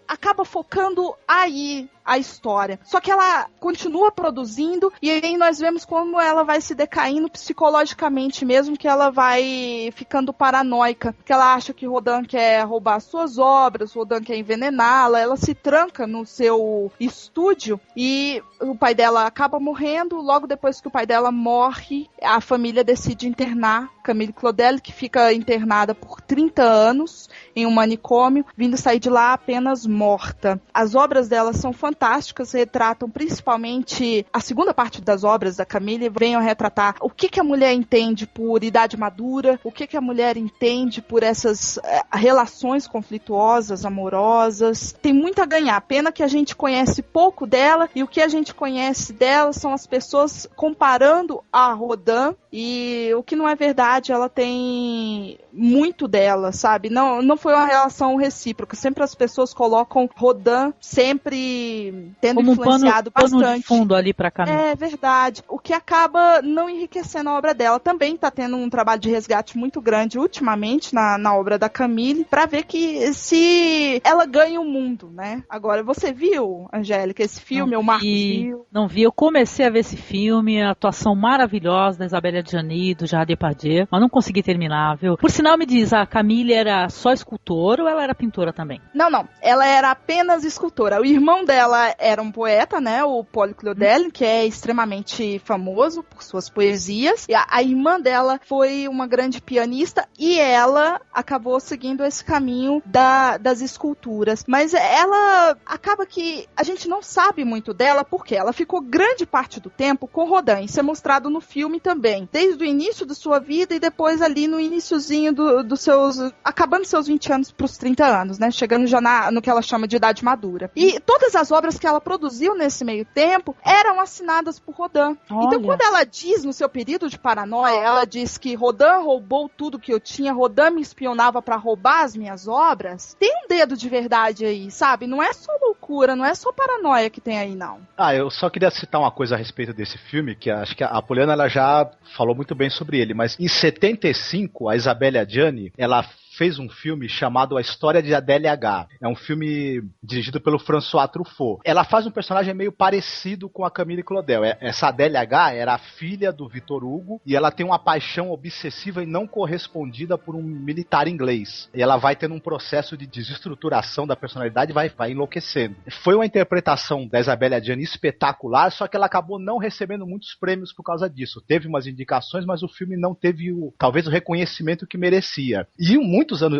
acaba focando aí a história. Só que ela continua produzindo e aí nós vemos como ela vai se decaindo psicologicamente mesmo, que ela vai ficando paranoica, que ela acha que Rodin quer roubar suas obras, Rodin quer envenená-la, ela se tranca no seu estúdio e o pai dela acaba morrendo. Logo depois que o pai dela morre, a família decide internar Camille Claudel, que fica internada por 30 anos em um manicômio, vindo sair de lá apenas morta. As obras dela são fantásticas, retratam principalmente a segunda parte das obras da Camille, venham retratar o que a mulher entende por idade madura, o que a mulher entende por essas relações conflituosas, amorosas. Tem muito a ganhar, pena que a gente conhece pouco dela, e o que a gente conhece dela são as pessoas comparando a Rodin, e o que não é verdade, ela tem muito dela, sabe? Não foi uma relação recíproca, sempre as pessoas colocam Rodin sempre acabei tendo como influenciado pano bastante. de fundo ali pra Camille. É verdade. O que acaba não enriquecendo a obra dela. Também tá tendo um trabalho de resgate muito grande ultimamente na obra da Camille, pra ver que se ela ganha o mundo, né? Agora, você viu, Angélica, esse filme? O Marcos viu? Não vi. Eu comecei a ver esse filme, a atuação maravilhosa da Isabelle Adjani, do Gerard Depardieu, mas não consegui terminar, viu? Por sinal, me diz, a Camille era só escultora ou ela era pintora também? Não. Ela era apenas escultora. O irmão dela era um poeta, né? O Paul Claudel, que é extremamente famoso por suas poesias. E a irmã dela foi uma grande pianista e ela acabou seguindo esse caminho das esculturas. Mas ela acaba que a gente não sabe muito dela porque ela ficou grande parte do tempo com Rodin. Isso é mostrado no filme também. Desde o início da sua vida e depois ali no iniciozinho dos seus... acabando seus 20 anos para os 30 anos, né? Chegando já no que ela chama de idade madura. E todas as obras que ela produziu nesse meio tempo eram assinadas por Rodin. Olha. Então, quando ela diz no seu período de paranoia, ela diz que Rodin roubou tudo que eu tinha, Rodin me espionava para roubar as minhas obras, tem um dedo de verdade aí, sabe? Não é só loucura, não é só paranoia que tem aí, não. Eu só queria citar uma coisa a respeito desse filme, que acho que a Poliana ela já falou muito bem sobre ele, mas em 75, a Isabelle Adjani, ela fez um filme chamado A História de Adélia H. É um filme dirigido pelo François Truffaut. Ela faz um personagem meio parecido com a Camille Claudel. Essa Adélia H era a filha do Victor Hugo e ela tem uma paixão obsessiva e não correspondida por um militar inglês. E ela vai tendo um processo de desestruturação da personalidade e vai enlouquecendo. Foi uma interpretação da Isabelle Adjani espetacular, só que ela acabou não recebendo muitos prêmios por causa disso. Teve umas indicações, mas o filme não teve talvez o reconhecimento que merecia. E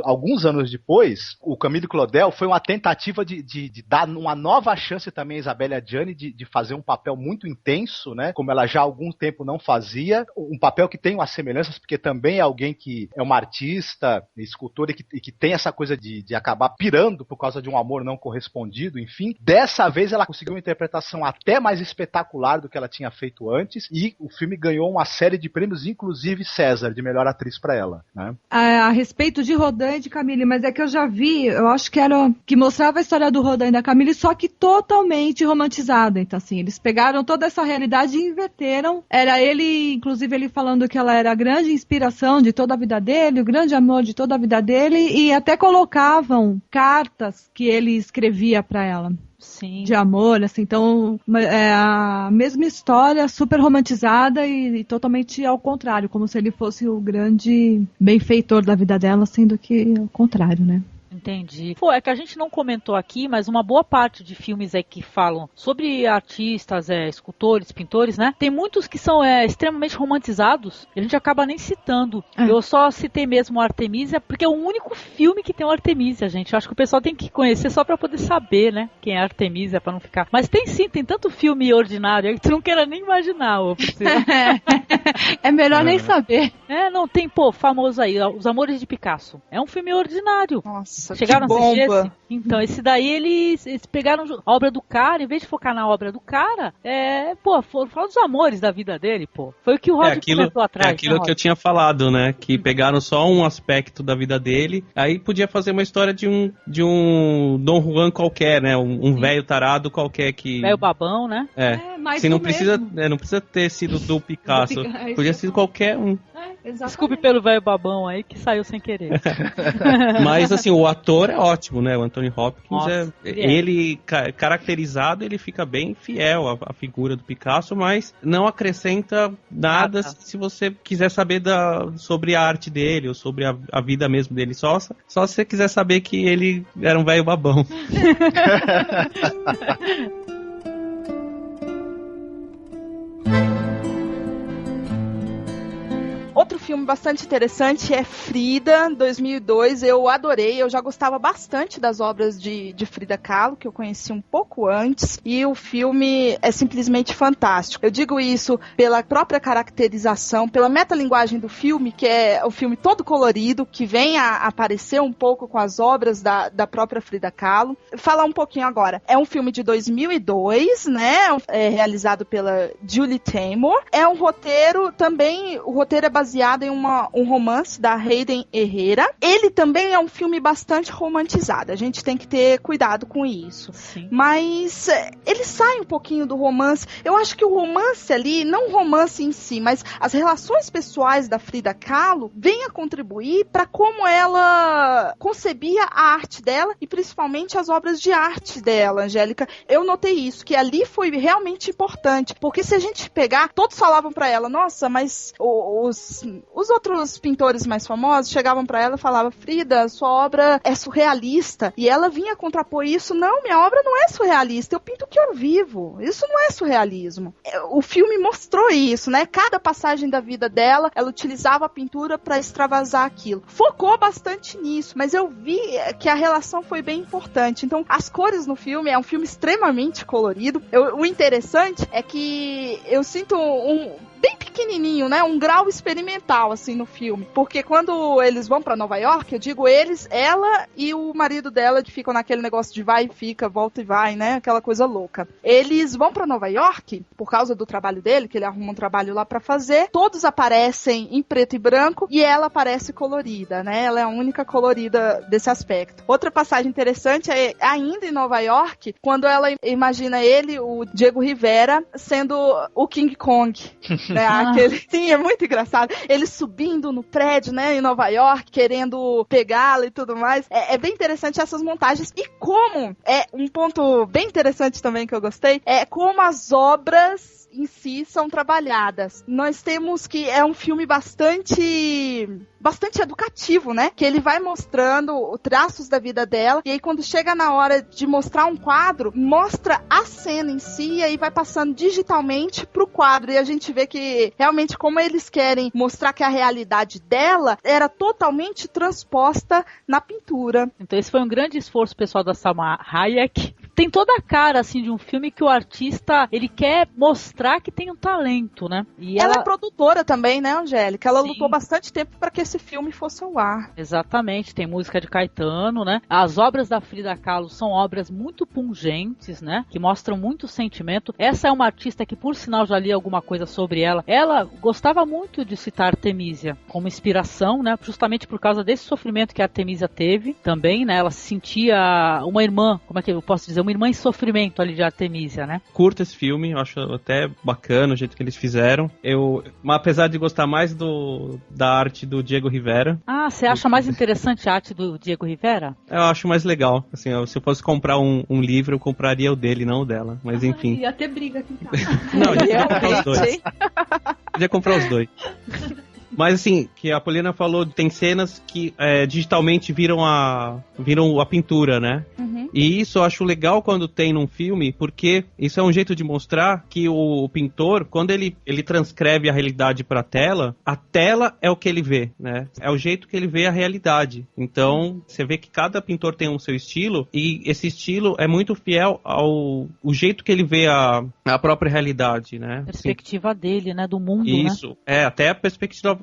alguns anos depois, o Camille Claudel foi uma tentativa de dar uma nova chance também a Isabelle Adjani de fazer um papel muito intenso, né? Como ela já há algum tempo não fazia. Um papel que tem umas semelhanças, porque também é alguém que é uma artista, escultora e que tem essa coisa de acabar pirando por causa de um amor não correspondido, enfim. Dessa vez ela conseguiu uma interpretação até mais espetacular do que ela tinha feito antes e o filme ganhou uma série de prêmios, inclusive César, de melhor atriz para ela, né? A respeito de Rodin e de Camille, mas é que eu já vi, eu acho que mostrava a história do Rodin e da Camille, só que totalmente romantizada. Então, assim, eles pegaram toda essa realidade e inverteram. Era ele, inclusive, ele falando que ela era a grande inspiração de toda a vida dele, o grande amor de toda a vida dele, e até colocavam cartas que ele escrevia para ela. Sim. De amor, assim, então é a mesma história, super romantizada e totalmente ao contrário, como se ele fosse o grande benfeitor da vida dela, sendo que ao contrário, né? Entendi. Pô, é que a gente não comentou aqui, mas uma boa parte de filmes aí que falam sobre artistas, escultores, pintores, né? Tem muitos que são extremamente romantizados e a gente acaba nem citando. Eu só citei mesmo a Artemisia, porque é o único filme que tem o Artemisia, gente. Eu acho que o pessoal tem que conhecer só pra poder saber, né? Quem é Artemisia, pra não ficar... Mas tem sim, tem tanto filme ordinário aí que tu não queira nem imaginar, ô Priscila. É melhor nem saber. Não, tem, famoso aí, Os Amores de Picasso. É um filme ordinário. Nossa. Chegaram a assistir esse? Então, esse daí eles pegaram a obra do cara, em vez de focar na obra do cara, foram falar dos amores da vida dele, pô. Foi o que o Rod comentou atrás. É aquilo que eu tinha falado, né? Que pegaram só um aspecto da vida dele, aí podia fazer uma história de um Dom Juan qualquer, né? Um velho tarado qualquer que... Velho babão, né? Mas não precisa ter sido do Picasso. Podia ser qualquer um. Desculpe pelo velho babão aí que saiu sem querer. Mas assim, o ator é ótimo, né? O Anthony Hopkins, Nossa, ele caracterizado, ele fica bem fiel à figura do Picasso, mas não acrescenta nada se você quiser saber sobre a arte dele ou sobre a vida mesmo dele. Só se você quiser saber que ele era um velho babão. Outro filme bastante interessante é Frida, 2002. Eu adorei, eu já gostava bastante das obras de Frida Kahlo, que eu conheci um pouco antes, e o filme é simplesmente fantástico. Eu digo isso pela própria caracterização, pela metalinguagem do filme, que é o filme todo colorido, que vem a aparecer um pouco com as obras da própria Frida Kahlo. Falar um pouquinho agora. É um filme de 2002, né? É realizado pela Julie Taymor. É um roteiro também, o roteiro é baseado em um romance da Hayden Herrera. Ele também é um filme bastante romantizado. A gente tem que ter cuidado com isso. Sim. Mas ele sai um pouquinho do romance. Eu acho que o romance ali, não o romance em si, mas as relações pessoais da Frida Kahlo vêm a contribuir para como ela concebia a arte dela e principalmente as obras de arte dela, Angélica. Eu notei isso, que ali foi realmente importante, porque se a gente pegar, todos falavam para ela, nossa, mas os outros pintores mais famosos chegavam para ela e falavam, Frida, sua obra é surrealista, e ela vinha contrapor isso, não, minha obra não é surrealista, eu pinto o que eu vivo, isso não é surrealismo. O filme mostrou isso, né, cada passagem da vida dela, ela utilizava a pintura para extravasar aquilo, focou bastante nisso, mas eu vi que a relação foi bem importante. Então, as cores no filme, é um filme extremamente colorido. O interessante é que eu sinto bem pequenininho, né? Um grau experimental, assim, no filme. Porque quando eles vão pra Nova York, eu digo eles, ela e o marido dela ficam naquele negócio de vai e fica, volta e vai, né? Aquela coisa louca. Eles vão pra Nova York, por causa do trabalho dele, que ele arruma um trabalho lá pra fazer. Todos aparecem em preto e branco e ela aparece colorida, né? Ela é a única colorida desse aspecto. Outra passagem interessante é, ainda em Nova York, quando ela imagina ele, o Diego Rivera, sendo o King Kong. Né, sim, é muito engraçado. Ele subindo no prédio, né, em Nova York, querendo pegá-la e tudo mais. É bem interessante essas montagens. E como, um ponto bem interessante também que eu gostei, é como as obras em si são trabalhadas. Nós temos que é um filme bastante educativo, né? Que ele vai mostrando os traços da vida dela, e aí quando chega na hora de mostrar um quadro, mostra a cena em si, e aí vai passando digitalmente pro quadro, e a gente vê que realmente como eles querem mostrar que a realidade dela era totalmente transposta na pintura. Então esse foi um grande esforço pessoal da Salma Hayek. Tem toda a cara, assim, de um filme que o artista, ele quer mostrar que tem um talento, né? E ela é produtora também, né, Angélica? Ela Sim. lutou bastante tempo para que esse filme fosse ao ar. Exatamente, tem música de Caetano, né? As obras da Frida Kahlo são obras muito pungentes, né? Que mostram muito sentimento. Essa é uma artista que, por sinal, já li alguma coisa sobre ela. Ela gostava muito de citar Artemisia como inspiração, né? Justamente por causa desse sofrimento que a Artemisia teve também, né? Ela se sentia uma irmã, como é que eu posso dizer? Uma irmã em sofrimento ali de Artemisia, né? Curto esse filme, eu acho até bacana o jeito que eles fizeram. Mas apesar de gostar mais da arte do Diego Rivera. Ah, você acha mais interessante a arte do Diego Rivera? Eu acho mais legal. Assim, se eu fosse comprar um livro, eu compraria o dele, não o dela. Mas enfim. Ia ter briga aqui em casa. Não, eu ia comprar os dois. Podia comprar os dois. Mas assim, que a Poliana falou, tem cenas que digitalmente viram a pintura, né? Uhum. E isso eu acho legal quando tem num filme, porque isso é um jeito de mostrar que o pintor, quando ele transcreve a realidade para a tela é o que ele vê, né? É o jeito que ele vê a realidade. Então, você vê que cada pintor tem o seu estilo, e esse estilo é muito fiel ao jeito que ele vê a própria realidade, né? A perspectiva dele, né? Do mundo, isso, né? Até a perspectiva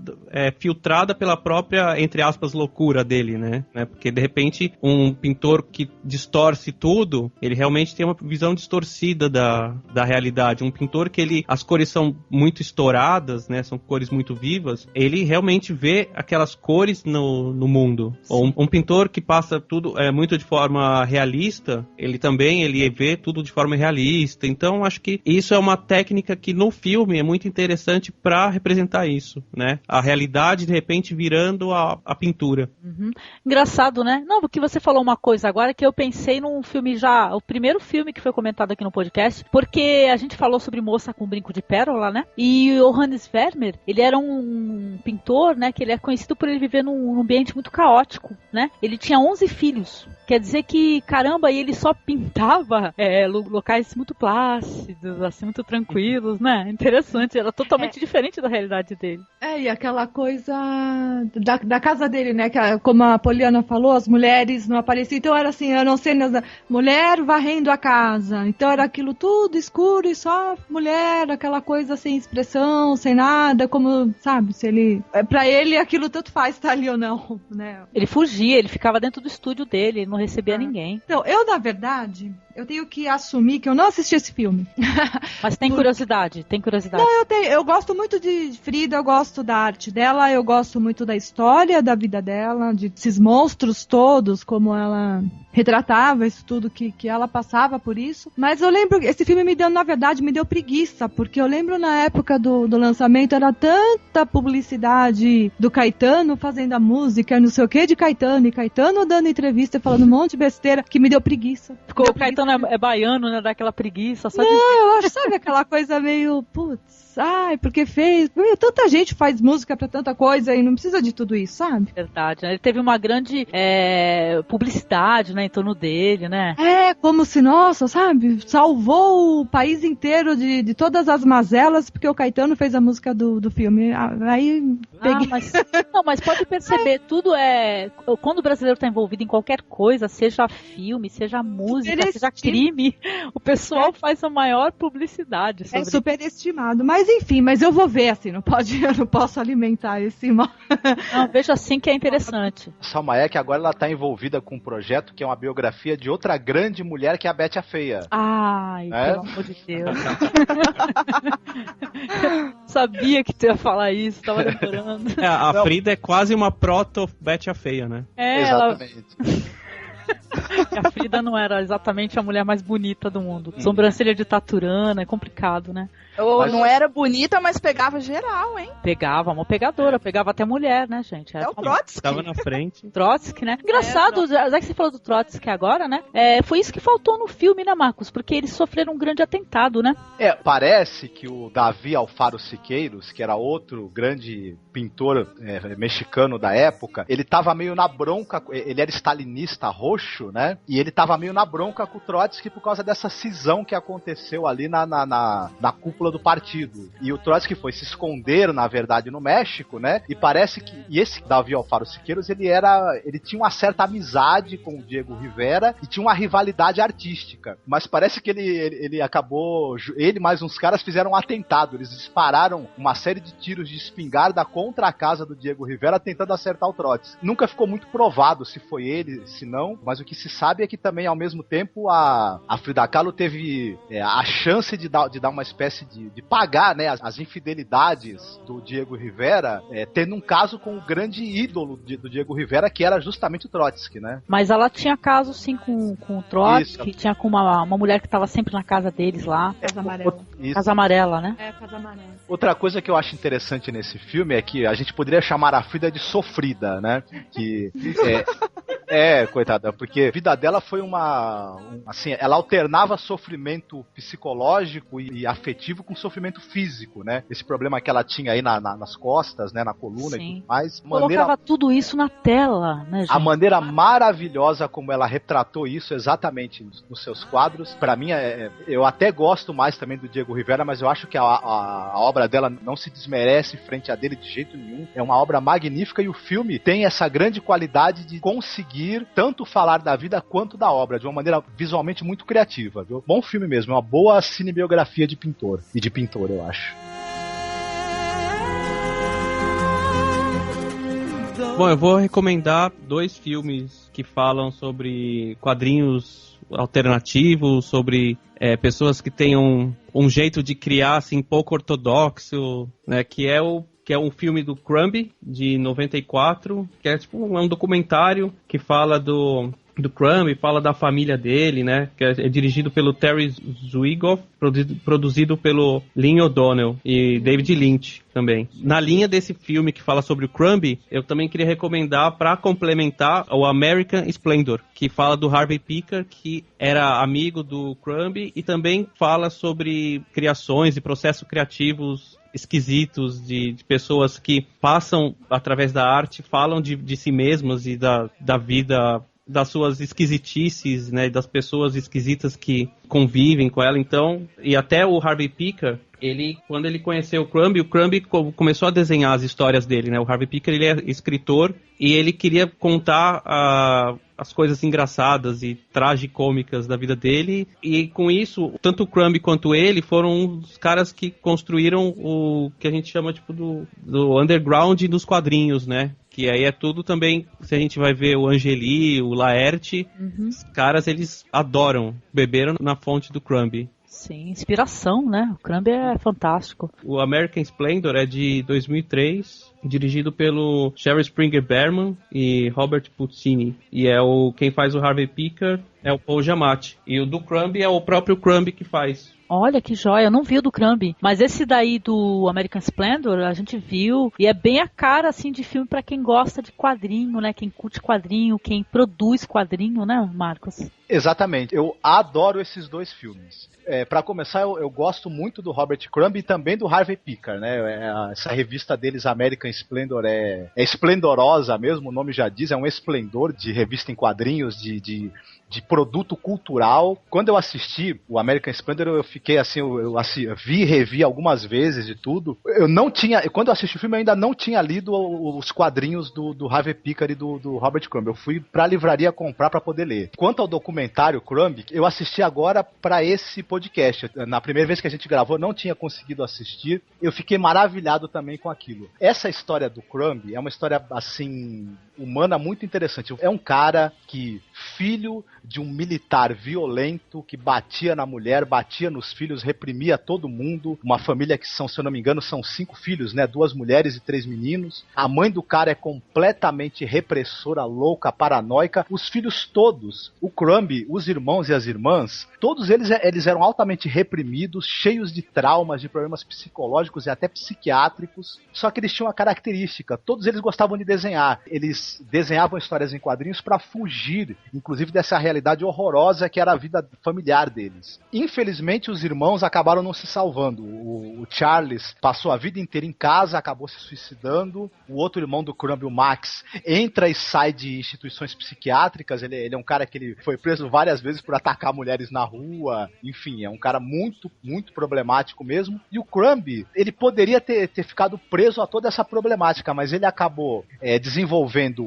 filtrada pela própria, entre aspas, loucura dele, né? Porque, de repente, um pintor que distorce tudo, ele realmente tem uma visão distorcida da realidade. Um pintor que as cores são muito estouradas, né? São cores muito vivas, ele realmente vê aquelas cores no mundo. Ou um pintor que passa tudo muito de forma realista, ele vê tudo de forma realista. Então, acho que isso é uma técnica que no filme é muito interessante para representar isso, né? A realidade, de repente, virando a pintura. Uhum. Engraçado, né? Não, porque você falou uma coisa agora que eu pensei num filme o primeiro filme que foi comentado aqui no podcast, porque a gente falou sobre Moça com Brinco de Pérola, né? E o Johannes Vermeer, ele era um pintor, né? Que ele é conhecido por ele viver num ambiente muito caótico, né? Ele tinha 11 filhos. Quer dizer que, caramba, ele só pintava locais muito plácidos, assim, muito tranquilos, né? Interessante, era totalmente diferente da realidade dele. E aquela coisa da casa dele, né? Que, como a Poliana falou, as mulheres não apareciam. Então era assim, eu não sei cenas da mulher varrendo a casa. Então era aquilo tudo escuro e só mulher, aquela coisa sem expressão, sem nada, como, sabe, se ele... Pra ele aquilo tanto faz estar ali ou não, né? Ele fugia, ele ficava dentro do estúdio dele, ele não recebia ninguém. Então, eu, na verdade, eu tenho que assumir que eu não assisti esse filme. Mas tem curiosidade, tem curiosidade. Não, eu gosto muito de Frida, eu gosto da arte dela, eu gosto muito da história da vida dela, de esses monstros todos, como ela retratava isso tudo, que ela passava por isso. Mas eu lembro, esse filme na verdade, me deu preguiça, porque eu lembro na época do lançamento, era tanta publicidade do Caetano fazendo a música, não sei o que de Caetano, e Caetano dando entrevista e falando um monte de besteira, que me deu preguiça. O Caetano é baiano, né, dá aquela preguiça. Só eu acho, sabe, aquela coisa meio, putz, porque fez, tanta gente faz música pra tanta coisa e não precisa de tudo isso, sabe? Verdade, né? Ele teve uma grande publicidade, né, em torno dele, né? Como se, nossa, sabe, salvou o país inteiro de todas as mazelas porque o Caetano fez a música do filme. Aí peguei. Mas pode perceber, tudo quando o brasileiro tá envolvido em qualquer coisa, seja filme, seja música, seja crime, o pessoal faz a maior publicidade sobre isso. Superestimado, mas enfim, eu vou ver assim, eu não posso alimentar esse mal. Não, veja assim que é interessante. Salma Hayek agora ela tá envolvida com um projeto que é uma biografia de outra grande mulher que é a Betty a Feia. Ai, pelo amor de Deus. Sabia que tu ia falar isso, tava lembrando. A Frida é quase uma proto-Betty a Feia, né? Exatamente. A Frida não era exatamente a mulher mais bonita do mundo. Sobrancelha de taturana, é complicado, né? Não era bonita, mas pegava geral, hein? Pegava, uma pegadora, pegava até mulher, né, gente? É o Trotsky. Tava na frente. Trotsky, né? Engraçado, já que você falou do Trotsky agora, né? Foi isso que faltou no filme, né, Marcos? Porque eles sofreram um grande atentado, né? Parece que o Davi Alfaro Siqueiros, que era outro grande pintor mexicano da época, ele tava meio na bronca, ele era stalinista roxo, né? E ele tava meio na bronca com o Trotsky por causa dessa cisão que aconteceu ali na cúpula do partido. E o Trotsky foi se esconder, na verdade, no México, né? E parece que esse Davi Alfaro Siqueiros, ele tinha uma certa amizade com o Diego Rivera e tinha uma rivalidade artística. Mas parece que ele acabou, ele mais uns caras fizeram um atentado. Eles dispararam uma série de tiros de espingarda contra a casa do Diego Rivera tentando acertar o Trotsky. Nunca ficou muito provado se foi ele, se não, mas o que se sabe é que também, ao mesmo tempo, a Frida Kahlo teve a chance de dar uma espécie de pagar, né, as infidelidades do Diego Rivera, tendo um caso com o grande ídolo do Diego Rivera, que era justamente o Trotsky, né? Mas ela tinha caso, sim, com o Trotsky, tinha com uma mulher que estava sempre na casa deles lá. Casa Amarela. Casa Amarela, né? Casa Amarela. Outra coisa que eu acho interessante nesse filme é que a gente poderia chamar a Frida de sofrida, né? Que coitada, porque a vida dela foi assim, ela alternava sofrimento psicológico e afetivo com sofrimento físico, né? Esse problema que ela tinha aí nas costas, né? Na coluna. Sim. E tudo mais. Colocava tudo isso na tela, né, gente? A maneira maravilhosa como ela retratou isso exatamente nos seus quadros, pra mim, eu até gosto mais também do Diego Rivera, mas eu acho que a obra dela não se desmerece frente a dele de jeito nenhum. É uma obra magnífica e o filme tem essa grande qualidade de conseguir tanto falar da vida quanto da obra, de uma maneira visualmente muito criativa, viu? Bom filme mesmo, é uma boa cinebiografia de pintor, e de pintor, eu acho. Bom, eu vou recomendar 2 filmes que falam sobre quadrinhos alternativos, sobre pessoas que tenham um jeito de criar assim pouco ortodoxo, né, que é um filme do Crumb, de 94, que é um documentário que fala do Crumb, fala da família dele, né, que é dirigido pelo Terry Zwigoff, produzido pelo Lynn O'Donnell e David Lynch também. Na linha desse filme que fala sobre o Crumb, eu também queria recomendar, para complementar, o American Splendor, que fala do Harvey Picker, que era amigo do Crumb, e também fala sobre criações e processos criativos esquisitos de pessoas que passam através da arte, falam de si mesmas e da vida, das suas esquisitices, né, das pessoas esquisitas que convivem com ela. Então, e até o Harvey Picker quando ele conheceu o Crumb começou a desenhar as histórias dele, né? O Harvey Picker, ele é escritor e ele queria contar as coisas engraçadas e tragicômicas da vida dele, e com isso, tanto o Crumb quanto ele foram um dos caras que construíram o que a gente chama tipo do underground dos quadrinhos, né? Que aí é tudo também, se a gente vai ver o Angeli, o Laerte, os caras, eles adoram, beberam na fonte do Crumb. Sim, inspiração, né? O Crumb é fantástico. O American Splendor é de 2003, dirigido pelo Sherry Springer Berman e Robert Puccini. E quem faz o Harvey Picker é o Paul Giamatti. E o do Crumb é o próprio Crumb que faz. Olha que joia, eu não vi o do Crumb, mas esse daí do American Splendor a gente viu, e é bem a cara assim de filme pra quem gosta de quadrinho, né? Quem curte quadrinho, quem produz quadrinho, né, Marcos? Exatamente, eu adoro esses dois filmes. Para começar, eu gosto muito do Robert Crumb e também do Harvey Picker, né? Essa revista deles, American Splendor, é esplendorosa mesmo, o nome já diz, é um esplendor de revista em quadrinhos, de produto cultural. Quando eu assisti o American Splendor, eu fiquei assim, eu vi e revi algumas vezes de tudo. Quando eu assisti o filme, eu ainda não tinha lido os quadrinhos do Harvey Picker e do Robert Crumb. Eu fui pra livraria comprar pra poder ler. Quanto ao documentário Crumb, eu assisti agora pra esse podcast. Na primeira vez que a gente gravou, eu não tinha conseguido assistir. Eu fiquei maravilhado também com aquilo. Essa história do Crumb é uma história, assim, humana muito interessante. É um cara que, filho de um militar violento que batia na mulher, batia nos filhos, reprimia todo mundo. Uma família que são, se eu não me engano, são 5 filhos, né? 2 mulheres e 3 meninos. A mãe do cara é completamente repressora, louca, paranoica. Os filhos todos, o Crumb, os irmãos e as irmãs, todos eles eram altamente reprimidos, cheios de traumas, de problemas psicológicos e até psiquiátricos. Só que eles tinham uma característica, todos eles gostavam de desenhar. Eles desenhavam histórias em quadrinhos para fugir, inclusive, dessa realidade horrorosa que era a vida familiar deles. Infelizmente, os irmãos acabaram não se salvando. O Charles passou a vida inteira em casa, acabou se suicidando. O outro irmão do Crumb, o Max, entra e sai de instituições psiquiátricas. Ele é um cara que ele foi preso várias vezes por atacar mulheres na rua. Enfim, é um cara muito, muito problemático mesmo. E o Crumb, ele poderia ter ficado preso a toda essa problemática, mas ele acabou desenvolvendo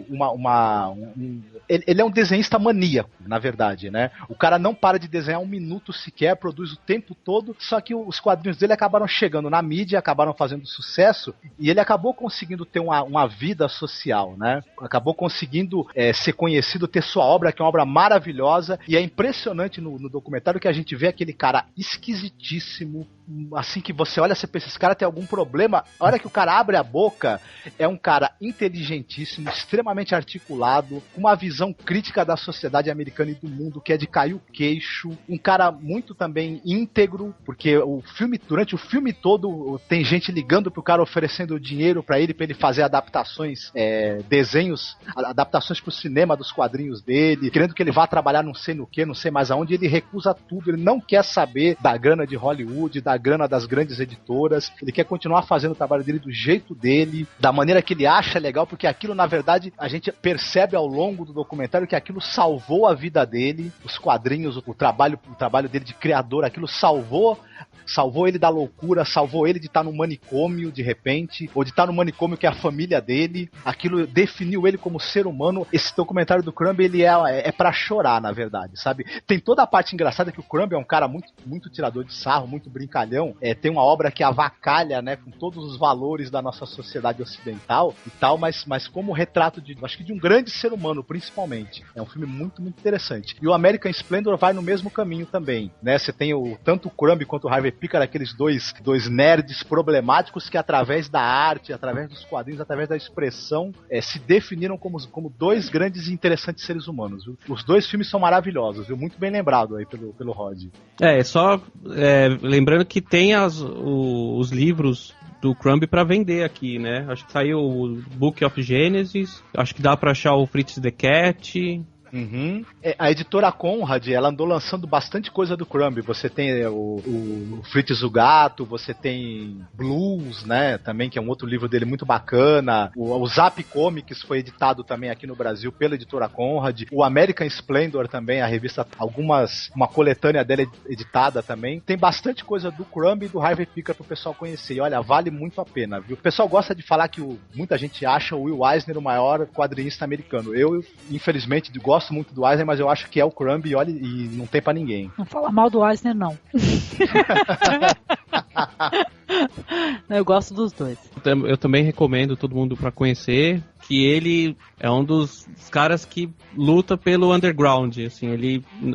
ele é um desenhista maníaco, na verdade, né? O cara não para de desenhar um minuto sequer, produz o tempo todo, só que os quadrinhos dele acabaram chegando na mídia, acabaram fazendo sucesso, e ele acabou conseguindo ter uma vida social, né? Acabou conseguindo ser conhecido, ter sua obra, que é uma obra maravilhosa, e é impressionante no documentário que a gente vê aquele cara esquisitíssimo, assim que você olha, você pensa, esse cara tem algum problema. A hora que o cara abre a boca, é um cara inteligentíssimo, extremamente articulado, com uma visão crítica da sociedade americana e do mundo, que é de cair o queixo, um cara muito também íntegro, porque durante o filme todo tem gente ligando pro cara, oferecendo dinheiro pra ele fazer adaptações, desenhos, adaptações pro cinema dos quadrinhos dele, querendo que ele vá trabalhar não sei no que, não sei mais aonde. Ele recusa tudo, ele não quer saber da grana de Hollywood, da grana das grandes editoras, ele quer continuar fazendo o trabalho dele do jeito dele, da maneira que ele acha legal, porque aquilo, na verdade, a gente percebe ao longo do documentário que aquilo salvou a vida dele, os quadrinhos, o trabalho dele de criador, aquilo salvou ele da loucura, salvou ele de estar no manicômio de repente, ou de estar no manicômio que é a família dele. Aquilo definiu ele como ser humano. Esse documentário do Crumb, ele é pra chorar, na verdade, sabe? Tem toda a parte engraçada, que o Crumb é um cara muito, muito tirador de sarro, muito brincalhão, tem uma obra que avacalha, né, com todos os valores da nossa sociedade ocidental e tal, mas como retrato acho que de um grande ser humano, principalmente. É um filme muito, muito interessante. E o American Splendor vai no mesmo caminho também, né? Você tem tanto o Crumb quanto o Harvey Picker, aqueles dois nerds problemáticos que, através da arte, através dos quadrinhos, através da expressão, se definiram como dois grandes e interessantes seres humanos, viu? Os dois filmes são maravilhosos, viu? Muito bem lembrado aí pelo Rod. Lembrando que tem os livros do Crumb pra vender aqui, né? Acho que saiu o Book of Genesis, acho que dá pra achar o Fritz the Cat. Uhum. A editora Conrad, ela andou lançando bastante coisa do Crumb. Você tem o Fritz o Gato, você tem Blues, né, também, que é um outro livro dele muito bacana. O Zap Comics foi editado também aqui no Brasil pela editora Conrad. O American Splendor também, a revista, uma coletânea dela editada também. Tem bastante coisa do Crumb e do Harvey Pekar pro pessoal conhecer. E olha, vale muito a pena, viu? O pessoal gosta de falar que muita gente acha o Will Eisner o maior quadrinista americano. Eu, infelizmente, gosto muito do Eisner, mas eu acho que é o Crumb e olha, e não tem pra ninguém. Não fala mal do Eisner, não. Eu gosto dos dois. Eu também recomendo todo mundo pra conhecer, que ele é um dos caras que luta pelo underground, assim,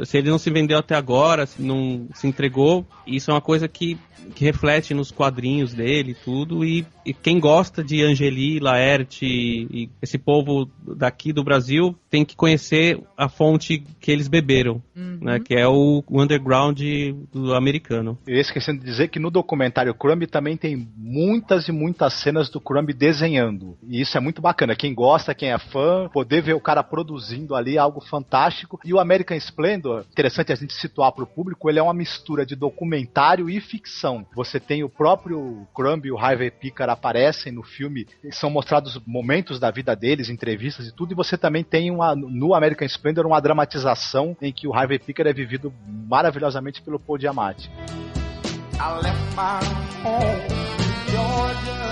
se ele não se vendeu até agora, se não se entregou, isso é uma coisa que reflete nos quadrinhos dele tudo, e quem gosta de Angeli, Laerte e esse povo daqui do Brasil tem que conhecer a fonte que eles beberam, né, que é o underground do americano. Eu ia esquecendo de dizer que no documentário Crumb também tem muitas e muitas cenas do Crumb desenhando, e isso é muito bacana. Quem gosta, quem é fã, poder ver o cara produzindo ali algo fantástico. E o American Splendor, interessante a gente situar para o público, ele é uma mistura de documentário e ficção. Você tem o próprio Crumb e o Harvey Pekar aparecem no filme, são mostrados momentos da vida deles, entrevistas e tudo, e você também tem no American Splendor uma dramatização em que o Harvey Pekar é vivido maravilhosamente pelo Paul Giamatti. I left my home in Georgia.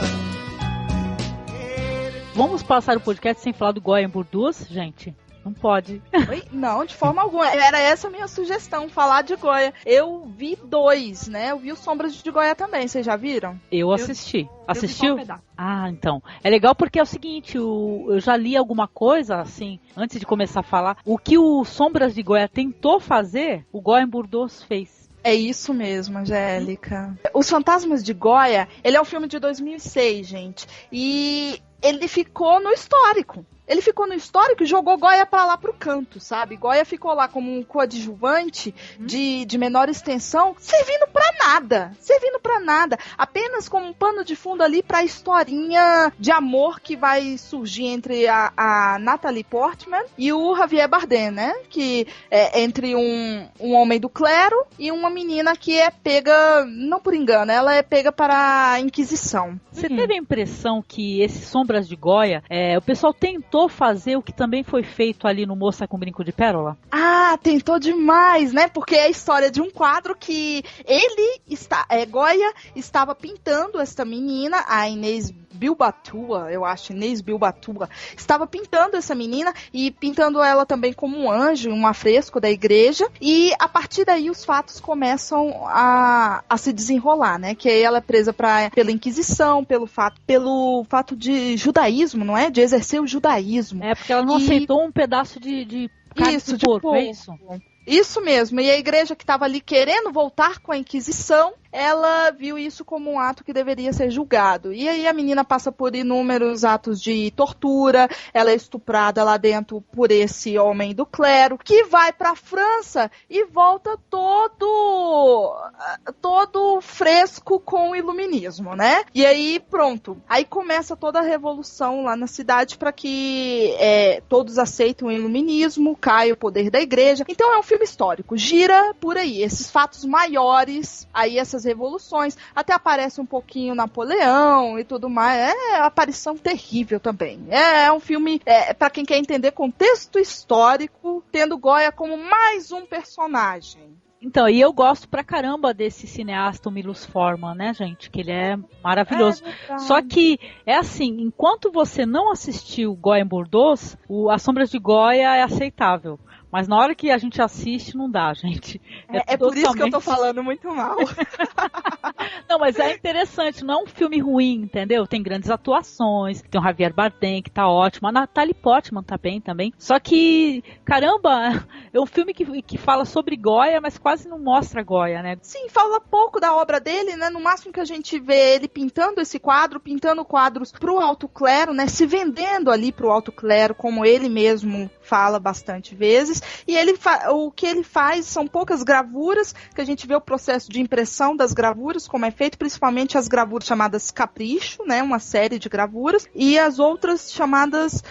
Vamos passar o podcast sem falar do Goya Burdus, gente? Não pode. Oi? Não, de forma alguma. Era essa a minha sugestão, falar de Goya. Eu vi 2, né? Eu vi o Sombras de Goya também, vocês já viram? Eu assisti. Assistiu? Ah, então. É legal porque é o seguinte, eu já li alguma coisa, assim, antes de começar a falar. O que o Sombras de Goya tentou fazer, o Goya Burdus fez. É isso mesmo, Angélica. Os Fantasmas de Goya, ele é um filme de 2006, gente. E ele ficou no histórico. Ele ficou no histórico e jogou Goya pra lá pro canto, sabe? Goya ficou lá como um coadjuvante de menor extensão, servindo pra nada. Apenas como um pano de fundo ali pra historinha de amor que vai surgir entre a Natalie Portman e o Javier Bardem, né? Que é entre um homem do clero e uma menina que é pega, não por engano, ela é pega para a Inquisição. Você teve a impressão que esses Sombras de Goya, o pessoal tentou fazer o que também foi feito ali no Moça com Brinco de Pérola? Ah, tentou demais, né? Porque é a história de um quadro que Goya estava pintando esta menina, a Inês Bilbatua, eu acho, Inês Bilbatua, estava pintando essa menina e pintando ela também como um anjo, um afresco da igreja, e a partir daí os fatos começam a se desenrolar, né? Que aí ela é presa pela Inquisição, pelo fato de judaísmo, não é? De exercer o judaísmo. É, porque ela não aceitou um pedaço de carne de porco, é isso? Isso mesmo, e a igreja que estava ali querendo voltar com a Inquisição, ela viu isso como um ato que deveria ser julgado. E aí a menina passa por inúmeros atos de tortura, ela é estuprada lá dentro por esse homem do clero, que vai pra França e volta todo fresco com o iluminismo, né? E aí pronto, aí começa toda a revolução lá na cidade para que todos aceitem o iluminismo, cai o poder da igreja. Então é um filme histórico, gira por aí, esses fatos maiores, aí essas revoluções, até aparece um pouquinho Napoleão e tudo mais, é uma aparição terrível também. É um filme, para quem quer entender contexto histórico, tendo Goya como mais um personagem. Então, e eu gosto pra caramba desse cineasta, o Milos Forman, né, gente? Que ele é maravilhoso. Só que, é assim, enquanto você não assistiu Goya Burdus, As Sombras de Goya é aceitável. Mas na hora que a gente assiste, não dá, gente. É por isso que eu tô falando muito mal. Não, mas é interessante, não é um filme ruim, entendeu? Tem grandes atuações, tem o Javier Bardem, que tá ótimo, a Natalie Portman tá bem também. Só que, caramba, é um filme que fala sobre Goya, mas quase não mostra Goya, né? Sim, fala pouco da obra dele, né? No máximo que a gente vê ele pintando esse quadro, pintando quadros pro alto clero, né? Se vendendo ali pro alto clero, como ele mesmo fala bastante vezes. E o que ele faz são poucas gravuras, que a gente vê o processo de impressão das gravuras, como é feito, principalmente as gravuras chamadas Capricho, né, uma série de gravuras, e as outras chamadas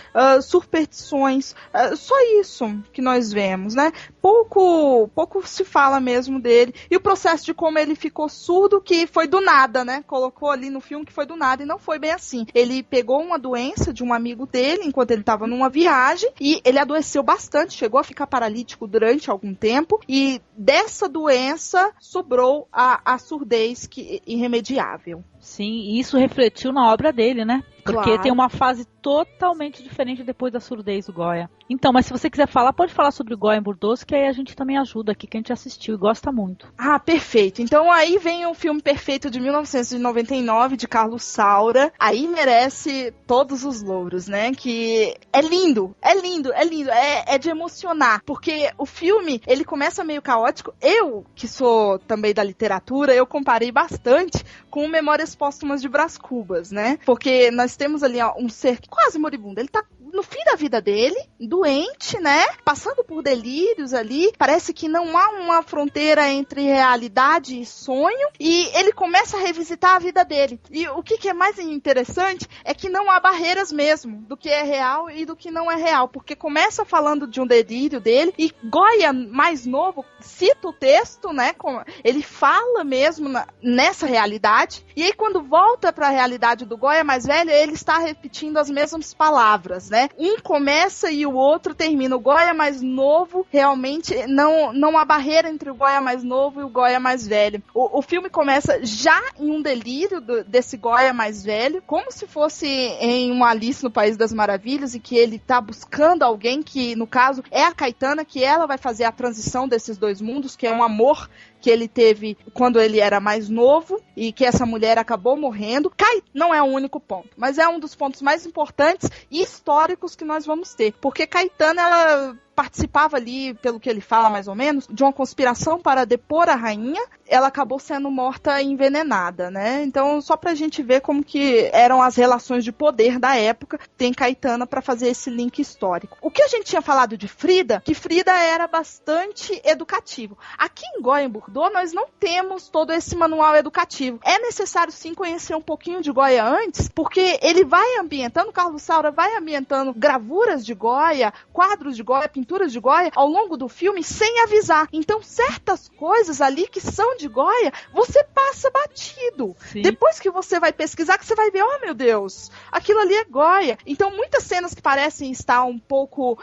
Superstições. Só isso que nós vemos, né? Pouco se fala mesmo dele. E o processo de como ele ficou surdo, que foi do nada, né? Colocou ali no filme que foi do nada, e não foi bem assim. Ele pegou uma doença de um amigo dele, enquanto ele estava numa viagem, e ele adoeceu bastante, chegou a ficar paralítico durante algum tempo, e dessa doença sobrou a surdez irremediável. Sim, e isso refletiu na obra dele, né? Porque Claro. tem uma fase totalmente diferente depois da surdez do Goya. Então, mas se você quiser falar, pode falar sobre o Goya em Burdos, que aí a gente também ajuda aqui, que a gente assistiu e gosta muito. Ah, perfeito. Então aí vem o filme perfeito de 1999, de Carlos Saura. Aí merece todos os louros, né? Que é lindo, é de emocionar. Porque o filme, ele começa meio caótico. Eu, que sou também da literatura, eu comparei bastante com Memórias Póstumas de Brás Cubas, né? Porque nós temos ali um ser quase moribundo. Ele tá no fim da vida dele, doente, né? Passando por delírios ali. Parece que não há uma fronteira entre realidade e sonho. E ele começa a revisitar a vida dele. E o que é mais interessante é que não há barreiras mesmo do que é real e do que não é real. Porque começa falando de um delírio dele. E Goya, mais novo, cita o texto, né? Ele fala mesmo nessa realidade. E aí quando volta para a realidade do Goya mais velho, ele está repetindo as mesmas palavras, né? Um começa e o outro termina. O Goya mais novo, realmente, não há barreira entre o Goya mais novo e o Goya mais velho. O filme começa já em um delírio desse Goya mais velho, como se fosse em uma Alice no País das Maravilhas, e que ele tá buscando alguém que, no caso, é a Caetana, que ela vai fazer a transição desses dois mundos, que é um amor que ele teve quando ele era mais novo e que essa mulher acabou morrendo. Não é o único ponto, mas é um dos pontos mais importantes e históricos que nós vamos ter, porque Caetana, ela participava ali, pelo que ele fala mais ou menos, de uma conspiração para depor a rainha. Ela acabou sendo morta e envenenada, né? Então, só pra gente ver como que eram as relações de poder da época, tem Caetana para fazer esse link histórico. O que a gente tinha falado de Frida, que Frida era bastante educativo. Aqui em Goya, em Bordeaux, nós não temos todo esse manual educativo. É necessário, sim, conhecer um pouquinho de Goya antes, porque ele vai ambientando, Carlos Saura vai ambientando gravuras de Goya, quadros de Goya, pinturas de Goya, ao longo do filme, sem avisar. Então, certas coisas ali que são de Goya, você passa batido. Sim. Depois que você vai pesquisar, que você vai ver, oh meu Deus, aquilo ali é Goya. Então, muitas cenas que parecem estar um pouco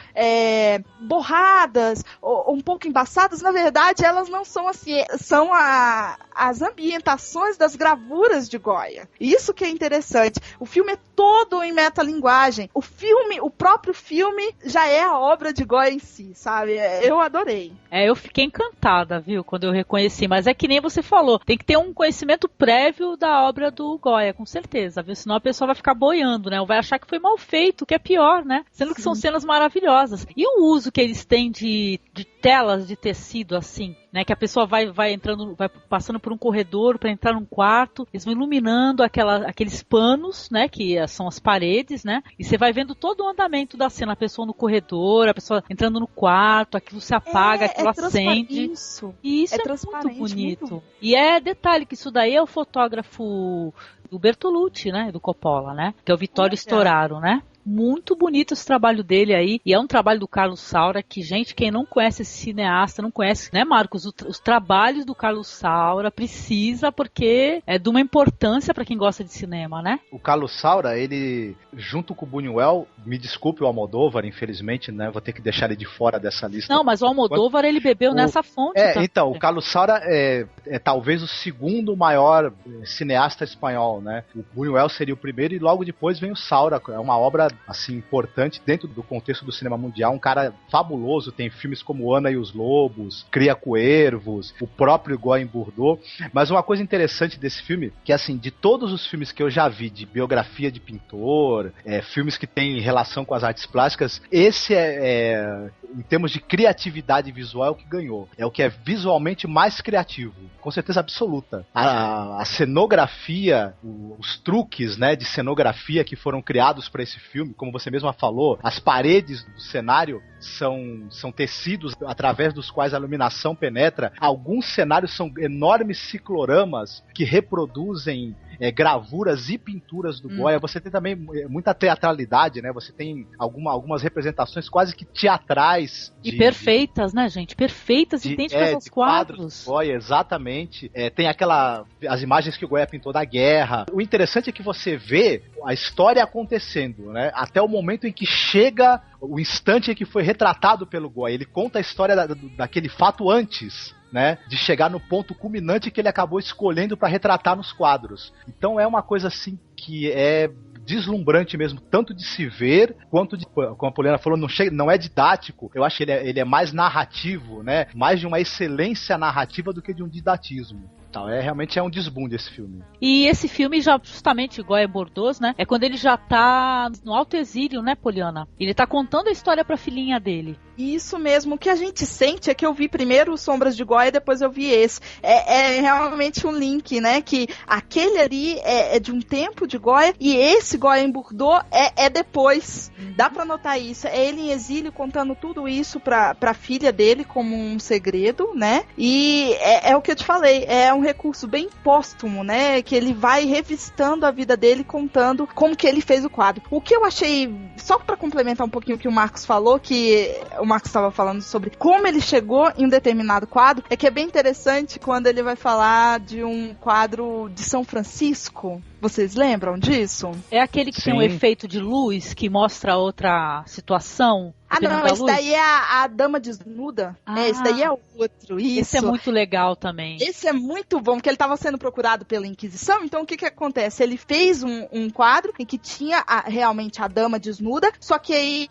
borradas, ou um pouco embaçadas, na verdade, elas não são assim, são as ambientações das gravuras de Goya. Isso que é interessante. O filme é todo em metalinguagem. O próprio filme já é a obra de Goya em si, sabe? Eu adorei. Eu fiquei encantada, viu, quando eu reconheci, mas é que nem você falou, tem que ter um conhecimento prévio da obra do Goya, com certeza, viu? Senão a pessoa vai ficar boiando, né? Ou vai achar que foi mal feito, que é pior, né? Sendo que são cenas maravilhosas. E o uso que eles têm de telas de tecido, assim, né? Que a pessoa vai entrando, vai passando por um corredor para entrar num quarto, eles vão iluminando aqueles panos, né? Que são as paredes, né? E você vai vendo todo o andamento da cena, a pessoa no corredor, a pessoa entrando no quarto, aquilo se apaga, aquilo acende. Isso. E isso é muito bonito. E detalhe que isso daí é o fotógrafo do Bertolucci, né? Do Coppola, né? Que é o Vittorio Storaro, né? Muito bonito esse trabalho dele aí, e é um trabalho do Carlos Saura que, gente, quem não conhece esse cineasta, não conhece, né, Marcos, os trabalhos do Carlos Saura precisa, porque é de uma importância para quem gosta de cinema, né? O Carlos Saura, ele, junto com o Buñuel, me desculpe o Almodóvar, infelizmente, né, vou ter que deixar ele de fora dessa lista. Não, mas o Almodóvar, ele bebeu nessa fonte. Então, o Carlos Saura é talvez o segundo maior cineasta espanhol, né? O Buñuel seria o primeiro e logo depois vem o Saura, é uma obra assim, importante dentro do contexto do cinema mundial, um cara fabuloso, tem filmes como Ana e os Lobos, Cria Cuervos, o próprio Goya em Bordeaux, mas uma coisa interessante desse filme, que assim, de todos os filmes que eu já vi, de biografia de pintor, filmes que têm relação com as artes plásticas, esse em termos de criatividade visual, é o que ganhou, é o que é visualmente mais criativo, com certeza absoluta. A cenografia, os truques, né, de cenografia que foram criados para esse filme, filme, como você mesma falou, as paredes do cenário são tecidos através dos quais a iluminação penetra. Alguns cenários são enormes cicloramas que reproduzem gravuras e pinturas do Goya. Você tem também muita teatralidade, né? Você tem algumas representações quase que teatrais. E perfeitas, né, gente? Perfeitas, idênticas aos quadros. Do Goya, exatamente. Tem as imagens que o Goya pintou da guerra. O interessante é que você vê a história acontecendo, né? Até o momento em que chega o instante em que foi retratado pelo Goya. Ele conta a história daquele fato antes, né, de chegar no ponto culminante que ele acabou escolhendo para retratar nos quadros. Então é uma coisa assim que é deslumbrante mesmo, tanto de se ver quanto de, como a Poliana falou, não é didático. Eu acho que ele é mais narrativo, né, mais de uma excelência narrativa do que de um didatismo. Então, realmente é um desbunde esse filme. E esse filme, já justamente, Goya Bordeaux, né? É quando ele já tá no alto exílio, né, Poliana? Ele tá contando a história pra filhinha dele. Isso mesmo. O que a gente sente é que eu vi primeiro Sombras de Goya, depois eu vi esse. É realmente um link, né? Que aquele ali é de um tempo de Goya e esse Goya em Bordeaux é depois. Dá pra notar isso. É ele em exílio contando tudo isso pra filha dele como um segredo, né? E é o que eu te falei. É um recurso bem póstumo, né? Que ele vai revistando a vida dele, contando como que ele fez o quadro. O que eu achei, só para complementar um pouquinho o que o Marcos falou, que o Marcos estava falando sobre como ele chegou em um determinado quadro, é que é bem interessante quando ele vai falar de um quadro de São Francisco. Vocês lembram disso? É aquele que Sim. tem um efeito de luz que mostra outra situação? Não, esse daí é a Dama Desnuda. Esse daí é outro. Isso. Esse é muito legal também. Esse é muito bom, porque ele estava sendo procurado pela Inquisição. Então, o que acontece? Ele fez um quadro em que tinha realmente a Dama Desnuda, só que aí,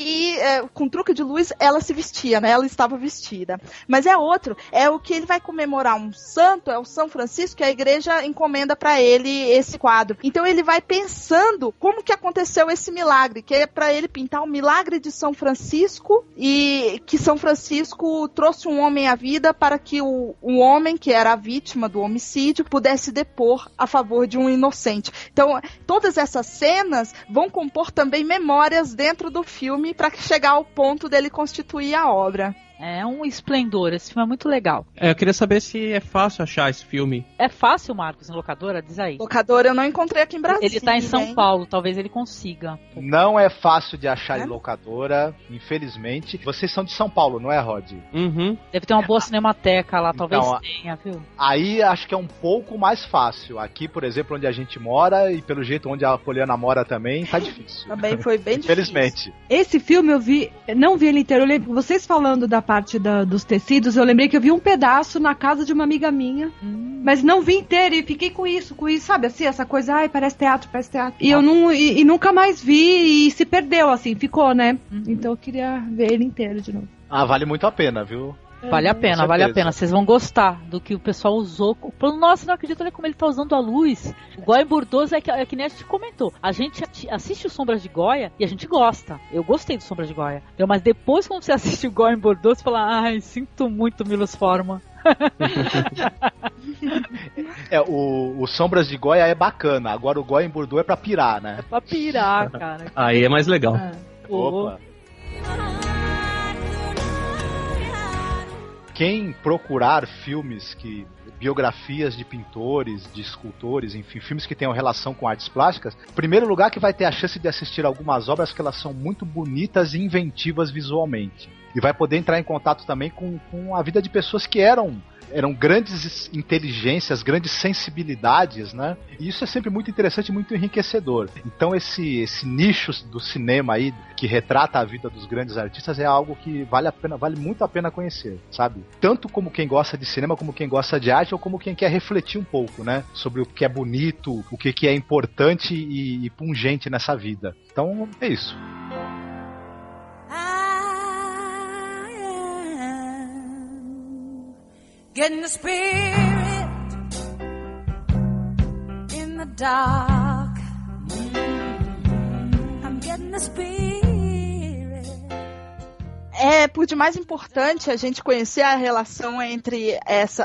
com truque de luz, ela se vestia, né? Ela estava vestida. Mas é outro. É o que ele vai comemorar um santo, é o São Francisco, e a igreja encomenda para ele esse quadro. Então, ele vai pensando como que aconteceu esse milagre, que é para ele pintar o milagre de São Francisco, e que São Francisco trouxe um homem à vida para que o homem, que era a vítima do homicídio, pudesse depor a favor de um inocente. Então, todas essas cenas vão compor também memórias dentro do filme para chegar ao ponto dele constituir a obra. É um esplendor, esse filme é muito legal. Eu queria saber se é fácil achar esse filme. É fácil, Marcos, em locadora? Diz aí. Locadora eu não encontrei aqui em Brasília. Ele tá em São Paulo, talvez ele consiga. Não é fácil de achar em locadora, infelizmente. Vocês são de São Paulo, não é, Rod? Uhum. Deve ter uma boa cinemateca lá, talvez tenha, viu? Aí acho que é um pouco mais fácil. Aqui, por exemplo, onde a gente mora, e pelo jeito onde a Poliana mora também, tá difícil. Também foi bem infelizmente. Difícil. Esse filme não vi ele inteiro. Eu lembro, vocês falando da parte dos tecidos, eu lembrei que eu vi um pedaço na casa de uma amiga minha, mas não vi inteiro e fiquei com isso, sabe assim, essa coisa, parece teatro. E eu nunca mais vi e se perdeu, assim, ficou, né? Então eu queria ver ele inteiro de novo. Vale muito a pena, viu? Vale a pena, vocês vão gostar do que o pessoal usou. Nossa, não acredito, olha como ele tá usando a luz. O Goya Bordeaux é que nem a gente comentou. A gente assiste o Sombras de Goya e a gente gosta. Eu gostei do Sombras de Goya. Mas depois, quando você assiste o Goya Bordeaux, você fala, sinto muito, Milos Forman. O Sombras de Goya é bacana. Agora o Goya em Bordeaux é pra pirar, né? É pra pirar, cara. Aí é mais legal. Opa. Quem procurar biografias de pintores, de escultores, enfim, filmes que tenham relação com artes plásticas, em primeiro lugar que vai ter a chance de assistir algumas obras que elas são muito bonitas e inventivas visualmente. E vai poder entrar em contato também com a vida de pessoas que eram grandes inteligências, grandes sensibilidades, né? E isso é sempre muito interessante e muito enriquecedor. Então esse nicho do cinema aí, que retrata a vida dos grandes artistas, é algo que vale muito a pena conhecer, sabe? Tanto como quem gosta de cinema, como quem gosta de arte, ou como quem quer refletir um pouco, né? Sobre o que é bonito, o que é importante e pungente nessa vida. Então, é isso. Getting the spirit in the dark. I'm getting the spirit. É por demais importante a gente conhecer a relação entre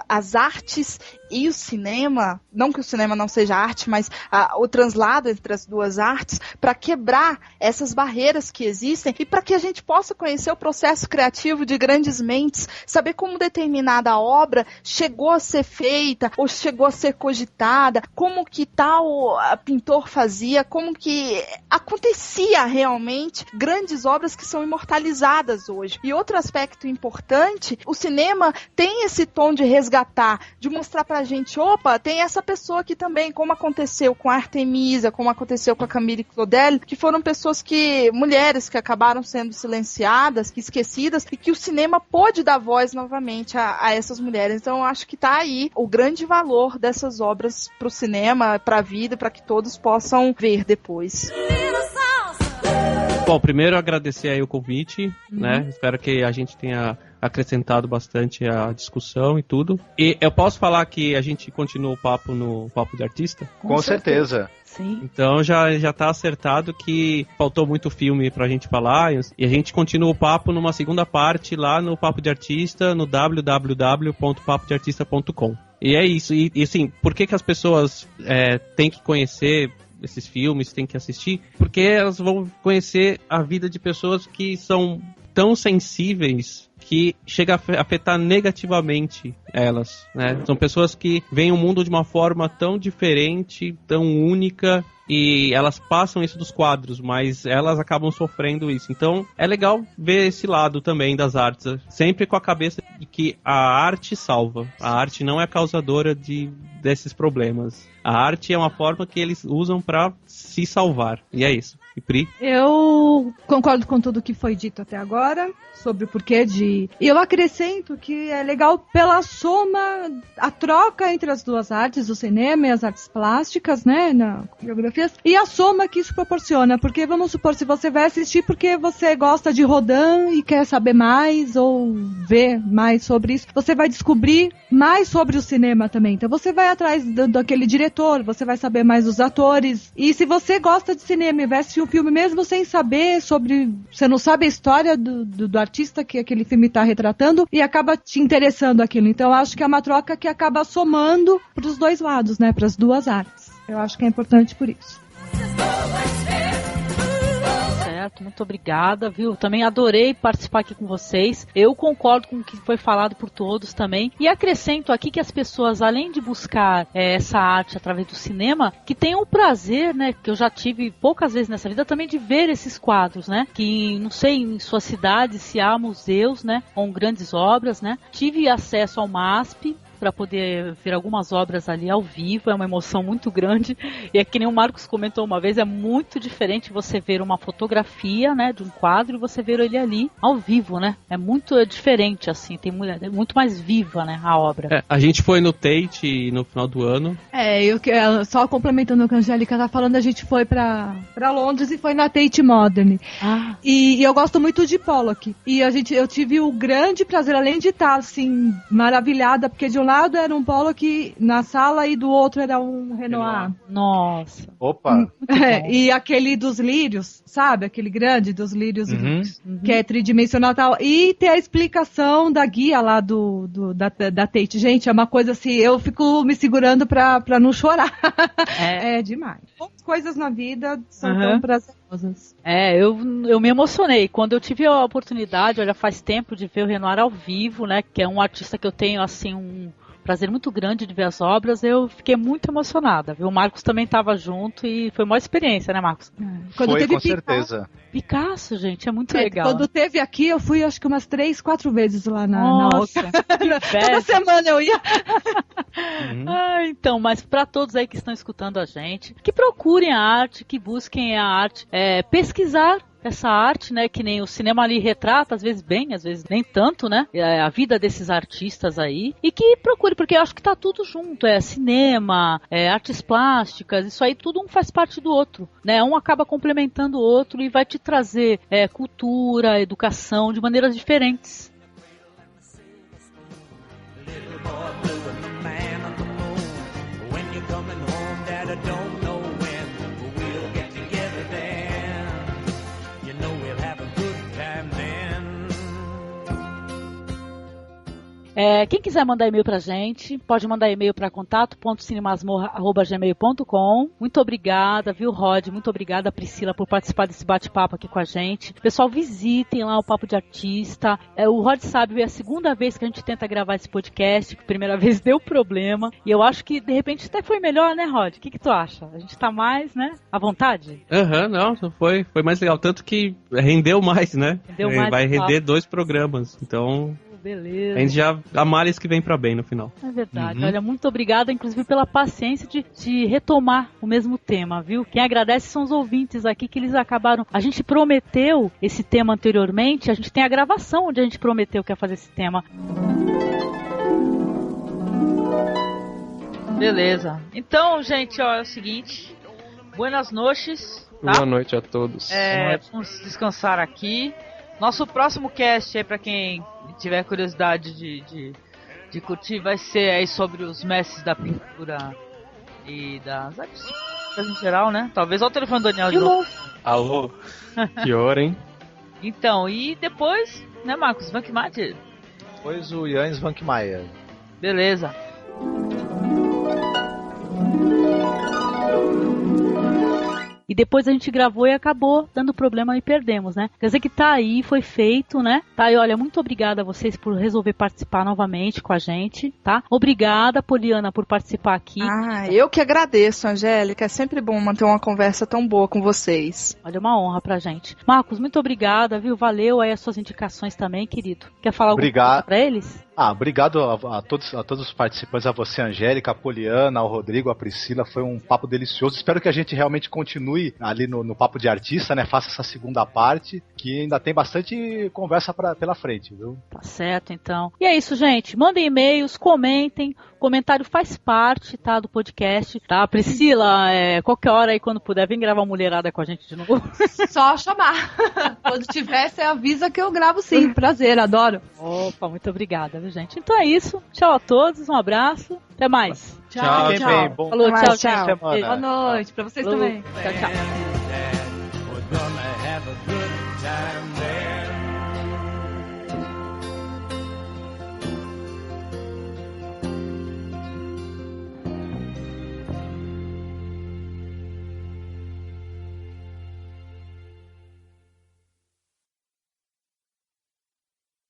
as artes e o cinema, não que o cinema não seja arte, mas o translado entre as duas artes, para quebrar essas barreiras que existem e para que a gente possa conhecer o processo criativo de grandes mentes, saber como determinada obra chegou a ser feita ou chegou a ser cogitada, como que tal pintor fazia, como que acontecia realmente grandes obras que são imortalizadas hoje. E outro aspecto importante, o cinema tem esse tom de resgatar, de mostrar pra gente, opa, tem essa pessoa aqui também, como aconteceu com a Artemisia, como aconteceu com a Camille Claudel, que foram pessoas mulheres que acabaram sendo silenciadas, esquecidas, e que o cinema pôde dar voz novamente a essas mulheres. Então eu acho que tá aí o grande valor dessas obras pro cinema, pra vida, para que todos possam ver depois. Bom, primeiro agradecer aí o convite, né? Espero que a gente tenha acrescentado bastante a discussão e tudo. E eu posso falar que a gente continua o papo no Papo de Artista? Com certeza. Sim. Então já tá acertado que faltou muito filme pra gente falar e a gente continua o papo numa segunda parte lá no Papo de Artista, no www.papodeartista.com. E é isso. E assim, por que as pessoas têm que conhecer esses filmes, têm que assistir? Porque elas vão conhecer a vida de pessoas que são tão sensíveis que chega a afetar negativamente elas, né? São pessoas que veem o mundo de uma forma tão diferente, tão única, e elas passam isso dos quadros, mas elas acabam sofrendo isso. Então é legal ver esse lado também das artes, sempre com a cabeça de que a arte salva. A arte não é causadora desses problemas. A arte é uma forma que eles usam para se salvar. E é isso. E Pri? Eu concordo com tudo que foi dito até agora sobre o porquê de... E eu acrescento que é legal pela soma, a troca entre as duas artes, o cinema e as artes plásticas, né, na coreografia, e a soma que isso proporciona. Porque, vamos supor, se você vai assistir porque você gosta de Rodin e quer saber mais ou ver mais sobre isso, você vai descobrir mais sobre o cinema também. Então você vai atrás daquele diretor, você vai saber mais dos atores. E se você gosta de cinema e vai assistir um filme mesmo sem saber sobre... Você não sabe a história do artista que aquele filme está retratando e acaba te interessando aquilo. Então eu acho que é uma troca que acaba somando para os dois lados, né? Para as duas artes. Eu acho que é importante por isso. Muito obrigada, viu? Também adorei participar aqui com vocês. Eu concordo com o que foi falado por todos também. E acrescento aqui que as pessoas, além de buscar essa arte através do cinema, que tenham o prazer, né? Que eu já tive poucas vezes nessa vida também de ver esses quadros, né? Que não sei em sua cidade se há museus, né? Com grandes obras, né? Tive acesso ao MASP para poder ver algumas obras ali ao vivo, é uma emoção muito grande, e é que nem o Marcos comentou uma vez, é muito diferente você ver uma fotografia, né, de um quadro e você ver ele ali ao vivo, né, é muito diferente, assim, é muito mais viva, né, a obra. A gente foi no Tate no final do ano. Só complementando o que a Angélica tá falando, a gente foi pra Londres e foi na Tate Modern, e eu gosto muito de Pollock, e eu tive o grande prazer, além de estar, assim, maravilhada, porque de um lado era um Pollock na sala e do outro era um Renoir. Nossa. Opa! E aquele dos lírios, sabe? Aquele grande dos lírios, que é tridimensional tal. E ter a explicação da guia lá da Tate. Gente, é uma coisa assim, eu fico me segurando pra não chorar. É demais. Poucas coisas na vida são tão prazerosas. Eu me emocionei. Quando eu tive a oportunidade, olha, faz tempo de ver o Renoir ao vivo, né? Que é um artista que eu tenho, assim, um prazer muito grande de ver as obras, eu fiquei muito emocionada, viu? O Marcos também estava junto e foi uma experiência, né, Marcos? Quando teve com certeza. Picasso, gente, é muito legal. Quando teve aqui, eu fui acho que umas 3, 4 vezes lá na Oscar. Toda semana eu ia. Então, mas para todos aí que estão escutando a gente, que procurem a arte, que busquem a arte, pesquisar essa arte, né, que nem o cinema ali retrata, às vezes bem, às vezes nem tanto, né, a vida desses artistas aí, e que procure, porque eu acho que tá tudo junto, cinema, artes plásticas, isso aí tudo um faz parte do outro, né, um acaba complementando o outro e vai te trazer cultura, educação de maneiras diferentes. Quem quiser mandar e-mail pra gente, pode mandar e-mail para contato.cinemasmorra@gmail.com. Muito obrigada, viu, Rod? Muito obrigada, Priscila, por participar desse bate-papo aqui com a gente. Pessoal, visitem lá o Papo de Artista. O Rod sabe, é a segunda vez que a gente tenta gravar esse podcast, que a primeira vez deu problema, e eu acho que de repente até foi melhor, né, Rod? O que tu acha? A gente tá mais, né, à vontade? Não, foi mais legal, tanto que rendeu mais, né? Vai render 2 programas, então... Beleza. A gente já... Há males que vem pra bem no final. É verdade. Olha, muito obrigada, inclusive, pela paciência de retomar o mesmo tema, viu? Quem agradece são os ouvintes aqui, que eles acabaram... A gente prometeu esse tema anteriormente, a gente tem a gravação onde a gente prometeu que ia fazer esse tema. Beleza. Então, gente, ó, é o seguinte. Buenas noches. Tá? Boa noite a todos. Vamos descansar aqui. Nosso próximo cast aí, pra quem tiver curiosidade de curtir, vai ser aí sobre os mestres da pintura e das artes em geral, né? Talvez ao telefone do Daniel de novo. Alô? Que hora, hein? Então, e depois, né, Marcos? Vankmajer. Depois o Jans Vankmajer. Beleza. E depois a gente gravou e acabou dando problema e perdemos, né? Quer dizer que tá aí, foi feito, né? Tá aí, olha, muito obrigada a vocês por resolver participar novamente com a gente, tá? Obrigada, Poliana, por participar aqui. Eu que agradeço, Angélica. É sempre bom manter uma conversa tão boa com vocês. Olha, uma honra pra gente. Marcos, muito obrigada, viu? Valeu aí as suas indicações também, querido. Quer falar alguma coisa pra eles? Obrigado a todos os participantes, a você, Angélica, a Poliana, ao Rodrigo, a Priscila. Foi um papo delicioso. Espero que a gente realmente continue ali no Papo de Artista, né? Faça essa segunda parte, que ainda tem bastante conversa pela frente, viu? Tá certo, então. E é isso, gente. Mandem e-mails, comentem. O comentário faz parte, tá, do podcast, tá? Priscila, qualquer hora aí, quando puder, vem gravar Mulherada com a gente de novo. Só chamar. Quando tiver, você avisa que eu gravo sim. Prazer, adoro. Opa, muito obrigada, viu, gente? Então é isso. Tchau a todos, um abraço. Até mais. Tchau. Bem, bom. Falou, tchau. Boa noite pra vocês também. Tchau. We're gonna have a good time.